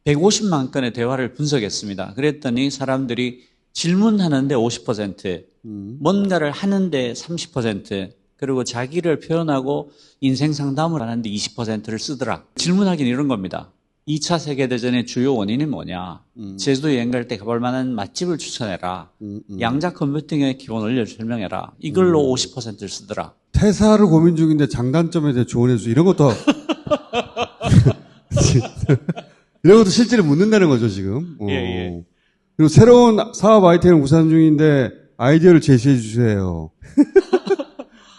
150만 건의 대화를 분석했습니다. 그랬더니 사람들이 질문하는데 50%, 뭔가를 하는데 30%, 그리고 자기를 표현하고 인생 상담을 하는데 20%를 쓰더라. 질문하기는 이런 겁니다. 2차 세계대전의 주요 원인이 뭐냐? 제주도 여행 갈 때 가볼 만한 맛집을 추천해라. 양자 컴퓨팅의 기본 원리를 설명해라. 이걸로 50%를 쓰더라. 퇴사를 고민 중인데 장단점에 대해 조언해주세요. 이런 것도 이런 것도 실제로 묻는다는 거죠, 지금. 예. 그리고 새로운 사업 아이템을 구상 중인데 아이디어를 제시해 주세요.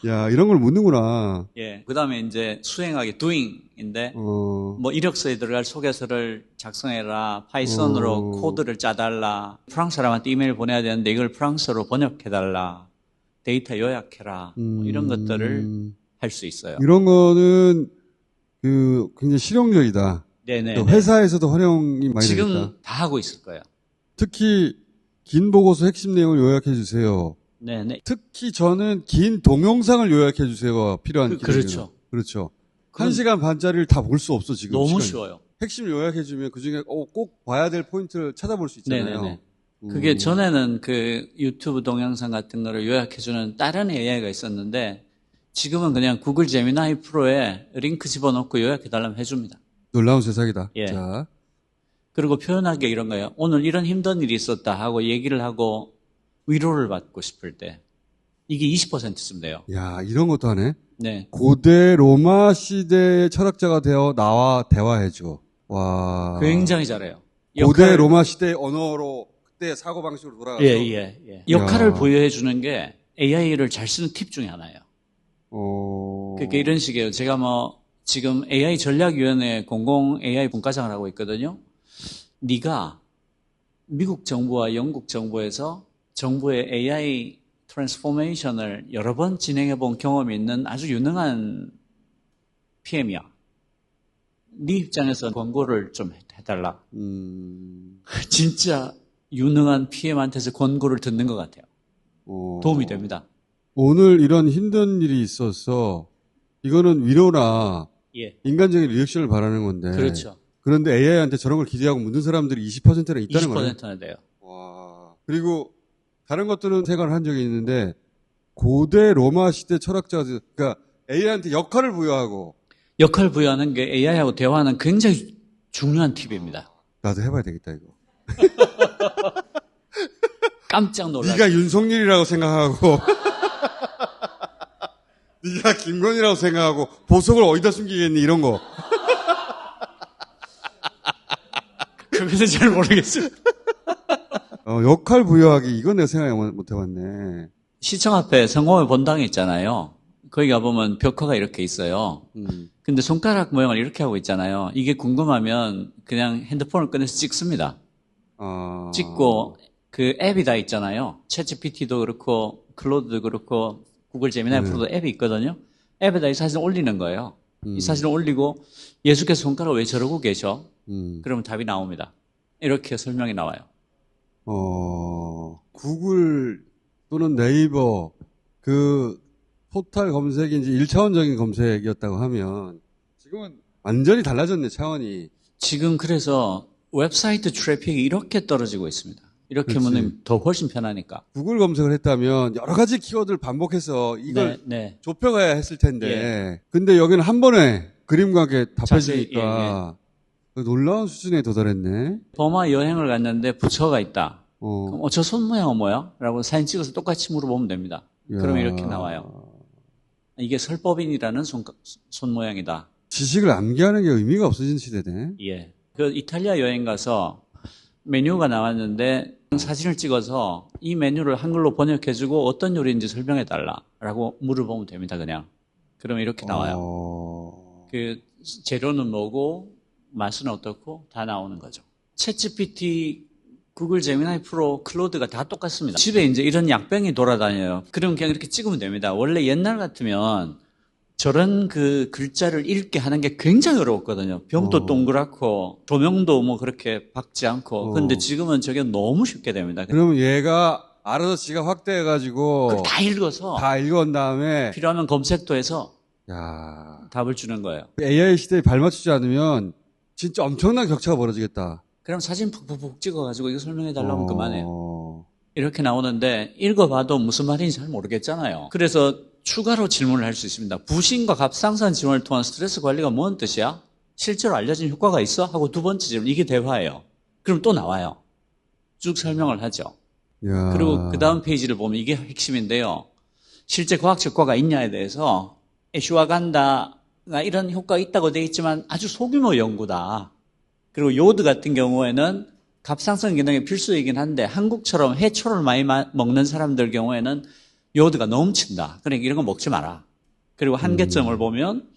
야, 이런 걸 묻는구나. 예. 그 다음에 이제 수행하기, doing인데, 뭐 이력서에 들어갈 소개서를 작성해라, 파이썬으로 코드를 짜달라, 프랑스 사람한테 이메일 보내야 되는데 이걸 프랑스어로 번역해달라, 데이터 요약해라, 뭐 이런 것들을 할 수 있어요. 이런 거는 굉장히 실용적이다. 네네. 회사에서도 활용이 많이 되겠다. 지금 다 하고 있을 거예요. 특히 긴 보고서 핵심 내용을 요약해 주세요. 네네. 특히 저는 긴 동영상을 요약해 주세요가 필요한 그렇죠. 그렇죠. 1시간 반짜리를 다 볼 수 없어 지금. 너무 시간이. 쉬워요. 핵심 요약해 주면 그 중에 꼭 봐야 될 포인트를 찾아볼 수 있잖아요. 네네네. 그게 전에는 그 유튜브 동영상 같은 거를 요약해 주는 다른 AI가 있었는데 지금은 그냥 구글 제미나이 프로에 링크 집어넣고 요약해 달라면 해줍니다. 놀라운 세상이다. 예. 자. 그리고 표현하기가 이런 거예요. 오늘 이런 힘든 일이 있었다 하고 얘기를 하고 위로를 받고 싶을 때 이게 20%쯤 돼요. 야, 이런 것도 하네. 네. 고대 로마 시대의 철학자가 되어 나와 대화해줘. 와. 굉장히 잘해요. 고대 로마 시대의 언어로 그때 사고 방식으로 돌아가서. 예. 역할을 부여해 주는 게 AI를 잘 쓰는 팁 중에 하나예요. 그러니까 이런 식이에요. 제가 뭐 지금 AI 전략위원회 공공 AI 분과장을 하고 있거든요. 네가 미국 정부와 영국 정부에서 정부의 AI 트랜스포메이션을 여러 번 진행해 본 경험이 있는 아주 유능한 PM이야. 네 입장에서 권고를 좀 해달라. 진짜 유능한 PM한테서 권고를 듣는 것 같아요. 도움이 됩니다. 오늘 이런 힘든 일이 있어서 이거는 위로나 예. 인간적인 리액션을 바라는 건데. 그렇죠. 그런데 AI한테 저런 걸 기대하고 묻는 사람들이 20%나 있다는 거예요. 20%나 돼요. 그리고 다른 것들은 생각을 한 적이 있는데 고대 로마 시대 철학자가 그러니까 AI한테 역할을 부여하고 역할 부여하는 게 AI하고 대화하는 굉장히 중요한 팁입니다. 나도 해봐야 되겠다 이거. 깜짝 놀랐어요. 네가 윤석열이라고 생각하고 네가 김건희라고 생각하고 보석을 어디다 숨기겠니 이런 거. 그것은 잘 모르겠어요. 역할 부여하기 이건 내가 생각 못 해봤네. 시청 앞에 성공의 본당이 있잖아요. 거기 가보면 벽화가 이렇게 있어요. 근데 손가락 모양을 이렇게 하고 있잖아요. 이게 궁금하면 그냥 핸드폰을 꺼내서 찍습니다. 찍고 그 앱이 다 있잖아요. 챗GPT도 그렇고 클로드도 그렇고 구글 제미나이 프로도 앱이 있거든요. 앱에다 이 사진을 올리는 거예요. 이 사진을 올리고 예수께서 손가락 왜 저러고 계셔? 그러면 답이 나옵니다. 이렇게 설명이 나와요. 구글 또는 네이버 그 포털 검색이 이제 1차원적인 검색이었다고 하면 지금은 완전히 달라졌네, 차원이. 지금 그래서 웹사이트 트래픽이 이렇게 떨어지고 있습니다. 이렇게 하면 더 훨씬 편하니까. 구글 검색을 했다면 여러 가지 키워드를 반복해서 이걸 좁혀가야 했을 텐데. 근데 여기는 한 번에 그림과 함께 답해주니까 놀라운 수준에 도달했네. 버마 여행을 갔는데 부처가 있다. 그럼 저 손 모양은 뭐야? 라고 사진 찍어서 똑같이 물어보면 됩니다. 그러면 이렇게 나와요. 이게 설법인이라는 손 모양이다. 지식을 암기하는 게 의미가 없어진 시대네. 예. 그 이탈리아 여행 가서 메뉴가 나왔는데 사진을 찍어서 이 메뉴를 한글로 번역해주고 어떤 요리인지 설명해달라라고 물어보면 됩니다. 그냥. 그러면 이렇게 나와요. 그 재료는 뭐고 맛은 어떻고 다 나오는 거죠. 챗GPT, 구글 제미나이 프로, 클로드가 다 똑같습니다. 집에 이제 이런 약병이 돌아다녀요. 그러면 그냥 이렇게 찍으면 됩니다. 원래 옛날 같으면 저런 그 글자를 읽게 하는 게 굉장히 어려웠거든요. 병도 동그랗고 조명도 뭐 그렇게 박지 않고. 근데 지금은 저게 너무 쉽게 됩니다. 그러면 얘가 알아서 지가 확대해가지고 다 읽어서 다 읽은 다음에 필요하면 검색도 해서 답을 주는 거예요. AI 시대에 발맞추지 않으면 진짜 엄청난 격차가 벌어지겠다. 그럼 사진 푹푹푹 찍어가지고 이거 설명해달라면 그만해요. 이렇게 나오는데 읽어봐도 무슨 말인지 잘 모르겠잖아요. 그래서 추가로 질문을 할 수 있습니다. 부신과 갑상선 지원을 통한 스트레스 관리가 뭔 뜻이야? 실제로 알려진 효과가 있어? 하고 두 번째 질문. 이게 대화예요. 그럼 또 나와요. 쭉 설명을 하죠. 그리고 그 다음 페이지를 보면 이게 핵심인데요. 실제 과학적 효과가 있냐에 대해서 애슈와간다가 이런 효과가 있다고 되어 있지만 아주 소규모 연구다. 그리고 요드 같은 경우에는 갑상선 기능이 필수이긴 한데 한국처럼 해초를 많이 먹는 사람들 경우에는 요드가 넘친다. 그러니까 이런 거 먹지 마라. 그리고 한계점을 보면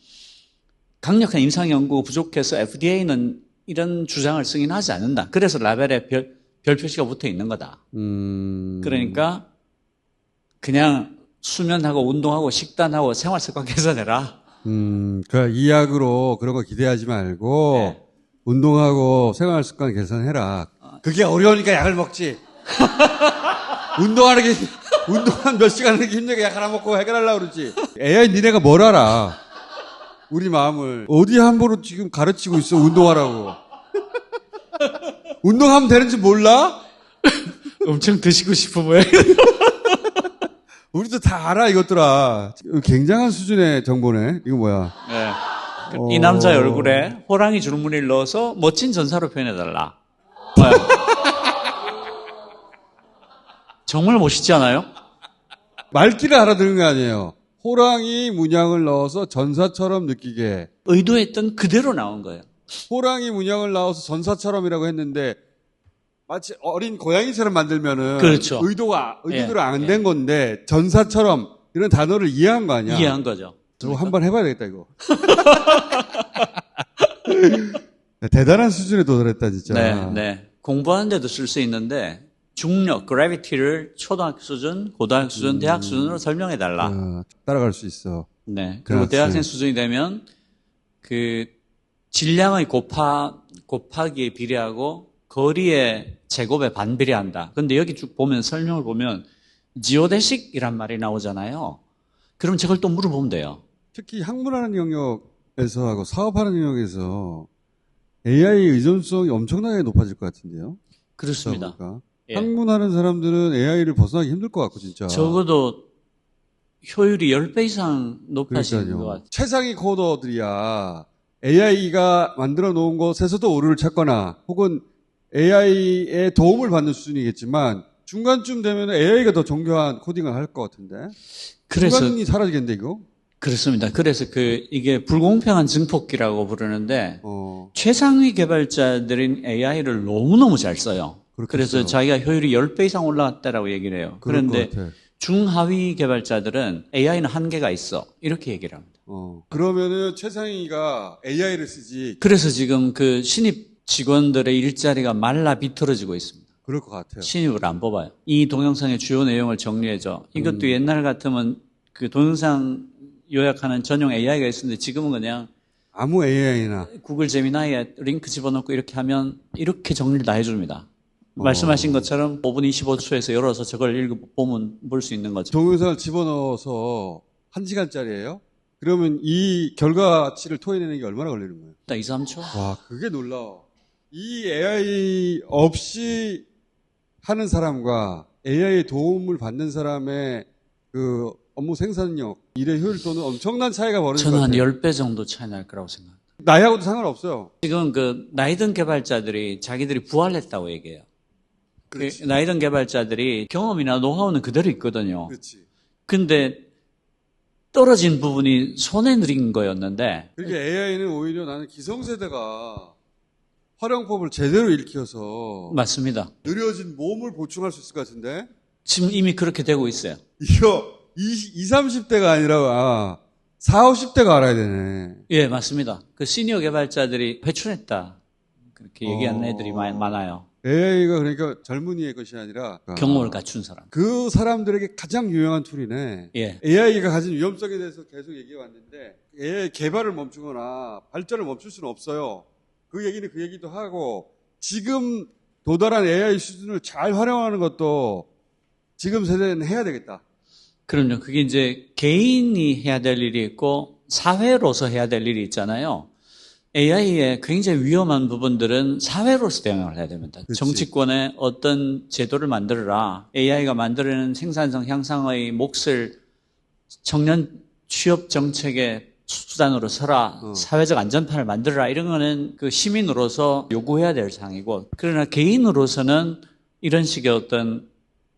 강력한 임상 연구가 부족해서 FDA는 이런 주장을 승인하지 않는다. 그래서 라벨에 별 표시가 붙어 있는 거다. 그러니까 그냥 수면하고 운동하고 식단하고 생활 습관 개선해라. 그러니까 이 약으로 그런 거 기대하지 말고 운동하고 생활 습관 개선해라. 그게 어려우니까 약을 먹지. 운동하는 게 운동한 몇 시간 하는 게 힘들게 약 하나 먹고 해결하려고 그러지. AI 니네가 뭘 알아? 우리 마음을. 어디 함부로 지금 가르치고 있어, 운동하라고. 운동하면 되는지 몰라? 엄청 드시고 싶은 모양. 우리도 다 알아, 이것들아. 굉장한 수준의 정보네. 이거 뭐야? 네. 이 남자의 얼굴에 호랑이 줄무늬를 넣어서 멋진 전사로 표현해달라. 정말 멋있지 않아요? 말귀를 알아듣는 거 아니에요. 호랑이 문양을 넣어서 전사처럼 느끼게. 의도했던 그대로 나온 거예요. 호랑이 문양을 넣어서 전사처럼이라고 했는데 마치 어린 고양이처럼 만들면은 그렇죠. 의도대로 안 된 건데 전사처럼 이런 단어를 이해한 거 아니야? 이해한 거죠. 저거 한번 해봐야 되겠다, 이거. 대단한 수준에 도달했다, 진짜. 네, 네. 공부하는데도 쓸 수 있는데 중력, 그래비티를 초등학교 수준, 고등학교 수준, 대학 수준으로 설명해 달라. 따라갈 수 있어. 네. 그리고 그렇지. 대학생 수준이 되면 그 질량의 곱하기에 비례하고 거리의 제곱에 반비례한다. 근데 여기 쭉 보면 설명을 보면 지오데식이란 말이 나오잖아요. 그럼 저걸 또 물어보면 돼요. 특히 학문하는 영역에서 하고 사업하는 영역에서 AI 의존성이 엄청나게 높아질 것 같은데요. 그렇습니다. 예. 학문하는 사람들은 AI를 벗어나기 힘들 것 같고 진짜. 적어도 효율이 10배 이상 높아지는 것 같아요. 최상위 코더들이야 AI가 만들어 놓은 것에서도 오류를 찾거나 혹은 AI의 도움을 받는 수준이겠지만 중간쯤 되면 AI가 더 정교한 코딩을 할 것 같은데. 그래서 중간이 사라지겠는데 이거? 그렇습니다. 그래서 이게 불공평한 증폭기라고 부르는데 최상위 개발자들인 AI를 너무너무 잘 써요. 그렇겠죠. 그래서 자기가 효율이 10배 이상 올라갔다라고 얘기를 해요. 그런데 중하위 개발자들은 AI는 한계가 있어. 이렇게 얘기를 합니다. 그러면은 최상위가 AI를 쓰지. 그래서 지금 그 신입 직원들의 일자리가 말라 비틀어지고 있습니다. 그럴 것 같아요. 신입을 안 뽑아요. 이 동영상의 주요 내용을 정리해줘. 이것도 옛날 같으면 그 동영상 요약하는 전용 AI가 있었는데 지금은 그냥 아무 AI나 구글 제미나이에 링크 집어넣고 이렇게 하면 이렇게 정리를 다 해줍니다. 말씀하신 것처럼 5분 25초에서 열어서 저걸 읽어보면 볼 수 있는 거죠. 동영상을 집어넣어서 1시간짜리예요? 그러면 이 결과치를 토해내는 게 얼마나 걸리는 거예요? 딱 2, 3초. 와, 그게 놀라워. 이 AI 없이 하는 사람과 AI의 도움을 받는 사람의 그 업무 생산력, 일의 효율도는 엄청난 차이가 벌어질 것 저는 한 같아요. 10배 정도 차이 날 거라고 생각합니다. 나이하고도 상관없어요. 지금 그 나이든 개발자들이 자기들이 부활했다고 얘기해요. 그 나이든 개발자들이 경험이나 노하우는 그대로 있거든요. 그렇지. 근데 떨어진 부분이 손에 느린 거였는데. 그게 AI는 오히려 나는 기성세대가 활용법을 제대로 익혀서 맞습니다. 느려진 몸을 보충할 수 있을 것 같은데? 지금 이미 그렇게 되고 있어요. 이거 20, 30대가 아니라 40, 50대가 알아야 되네. 예, 맞습니다. 그 시니어 개발자들이 회춘했다. 그렇게 얘기하는 애들이 많아요. AI가 그러니까 젊은이의 것이 아니라 경험을 갖춘 사람. 그 사람들에게 가장 유용한 툴이네. 예. AI가 가진 위험성에 대해서 계속 얘기해 왔는데 AI 개발을 멈추거나 발전을 멈출 수는 없어요. 그 얘기는 그 얘기도 하고 지금 도달한 AI 수준을 잘 활용하는 것도 지금 세대는 해야 되겠다. 그럼요. 그게 이제 개인이 해야 될 일이 있고 사회로서 해야 될 일이 있잖아요. AI의 굉장히 위험한 부분들은 사회로서 대응을 해야 됩니다. 그치. 정치권에 어떤 제도를 만들어라. AI가 만들어내는 생산성 향상의 몫을 청년 취업 정책의 수단으로 서라. 사회적 안전판을 만들어라. 이런 거는 그 시민으로서 요구해야 될 사항이고, 그러나 개인으로서는 이런 식의 어떤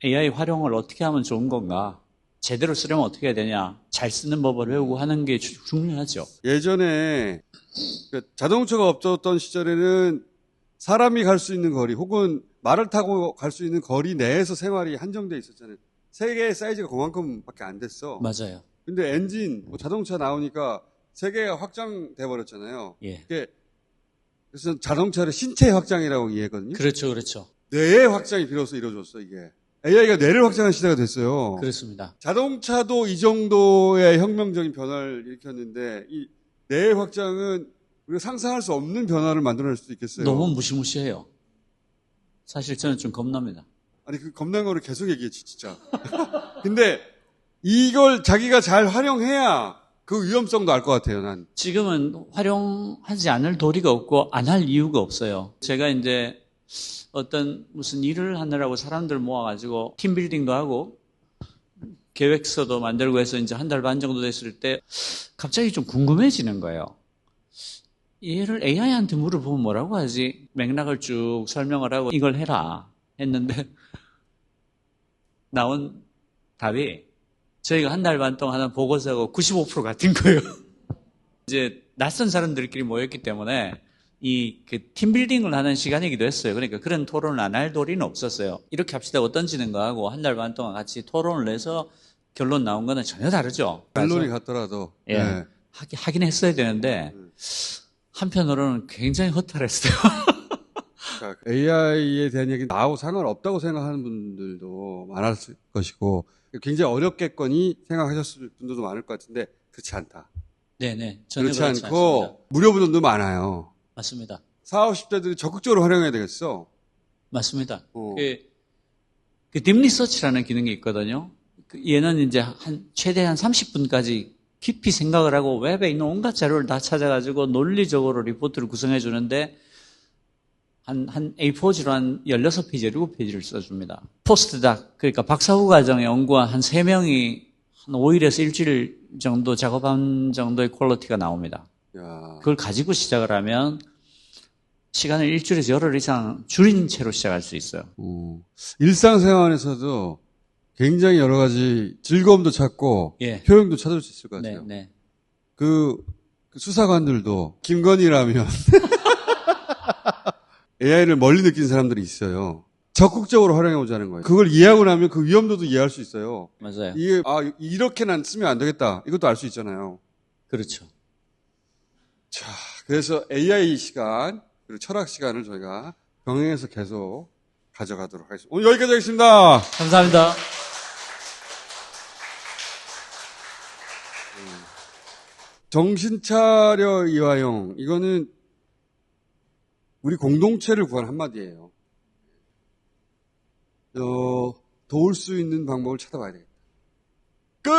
AI 활용을 어떻게 하면 좋은 건가? 제대로 쓰려면 어떻게 해야 되냐? 잘 쓰는 법을 배우고 하는 게 중요하죠. 예전에 자동차가 없었던 시절에는 사람이 갈 수 있는 거리 혹은 말을 타고 갈 수 있는 거리 내에서 생활이 한정돼 있었잖아요. 세계의 사이즈가 그만큼밖에 안 됐어. 맞아요. 근데 엔진, 자동차 나오니까 세계가 확장돼 버렸잖아요. 예. 그래서 자동차를 신체 확장이라고 이해했거든요. 그렇죠, 그렇죠. 뇌의 확장이 비로소 이루어졌어, 이게. AI가 뇌를 확장하는 시대가 됐어요. 그렇습니다. 자동차도 이 정도의 혁명적인 변화를 일으켰는데, 이 뇌의 확장은 우리가 상상할 수 없는 변화를 만들어낼 수도 있겠어요. 너무 무시무시해요. 사실 저는 좀 겁납니다. 아니, 그 겁난 거를 계속 얘기했지, 진짜. 근데 이걸 자기가 잘 활용해야 그 위험성도 알 것 같아요, 난. 지금은 활용하지 않을 도리가 없고 안 할 이유가 없어요. 제가 이제 어떤 무슨 일을 하느라고 사람들 모아가지고 팀빌딩도 하고 계획서도 만들고 해서 이제 한 달 반 정도 됐을 때 갑자기 좀 궁금해지는 거예요. 얘를 AI한테 물어보면 뭐라고 하지? 맥락을 쭉 설명을 하고 이걸 해라 했는데 나온 답이 저희가 한 달 반 동안 하는 보고서하고 95% 같은 거예요. 이제 낯선 사람들끼리 모였기 때문에 그 팀빌딩을 하는 시간이기도 했어요. 그러니까 그런 토론을 안 할 도리는 없었어요. 이렇게 합시다 던지는 거하고 한 달 반 동안 같이 토론을 해서 결론 나온 거는 전혀 다르죠. 결론이 같더라도. 예. 네. 하긴 했어야 되는데 한편으로는 굉장히 허탈했어요. 자, AI에 대한 얘기 나하고 상관없다고 생각하는 분들도 많았을 것이고 굉장히 어렵겠거니 생각하셨을 분들도 많을 것 같은데 그렇지 않다. 네네. 전혀 그렇지 그렇지 않고 않습니다. 무료 버전도 많아요. 맞습니다. 40, 50대들이 적극적으로 활용해야 되겠어. 맞습니다. 그 딥리서치라는 기능이 있거든요. 얘는 이제 최대한 30분까지 깊이 생각을 하고 웹에 있는 온갖 자료를 다 찾아가지고 논리적으로 리포트를 구성해 주는데 한 A4지로 한 16페이지, 17페이지를 써줍니다. 포스트닥, 그러니까 박사후 과정에 연구한 한 3명이 한 5일에서 일주일 정도 작업한 정도의 퀄리티가 나옵니다. 야. 그걸 가지고 시작을 하면 시간을 일주일에서 열흘 이상 줄인 채로 시작할 수 있어요. 일상생활에서도 굉장히 여러 가지 즐거움도 찾고 예. 효용도 찾을 수 있을 것 같아요. 네. 그 수사관들도 김건희라면 AI를 멀리 느낀 사람들이 있어요. 적극적으로 활용해보자는 거예요. 그걸 이해하고 나면 그 위험도도 이해할 수 있어요. 맞아요. 이게 이렇게는 쓰면 안 되겠다. 이것도 알 수 있잖아요. 그렇죠. 자, 그래서 AI 시간 그리고 철학 시간을 저희가 병행해서 계속 가져가도록 하겠습니다. 오늘 여기까지 하겠습니다. 감사합니다. 정신 차려 이화영. 이거는 우리 공동체를 구한 한마디예요. 도울 수 있는 방법을 찾아봐야 되겠다. 끝!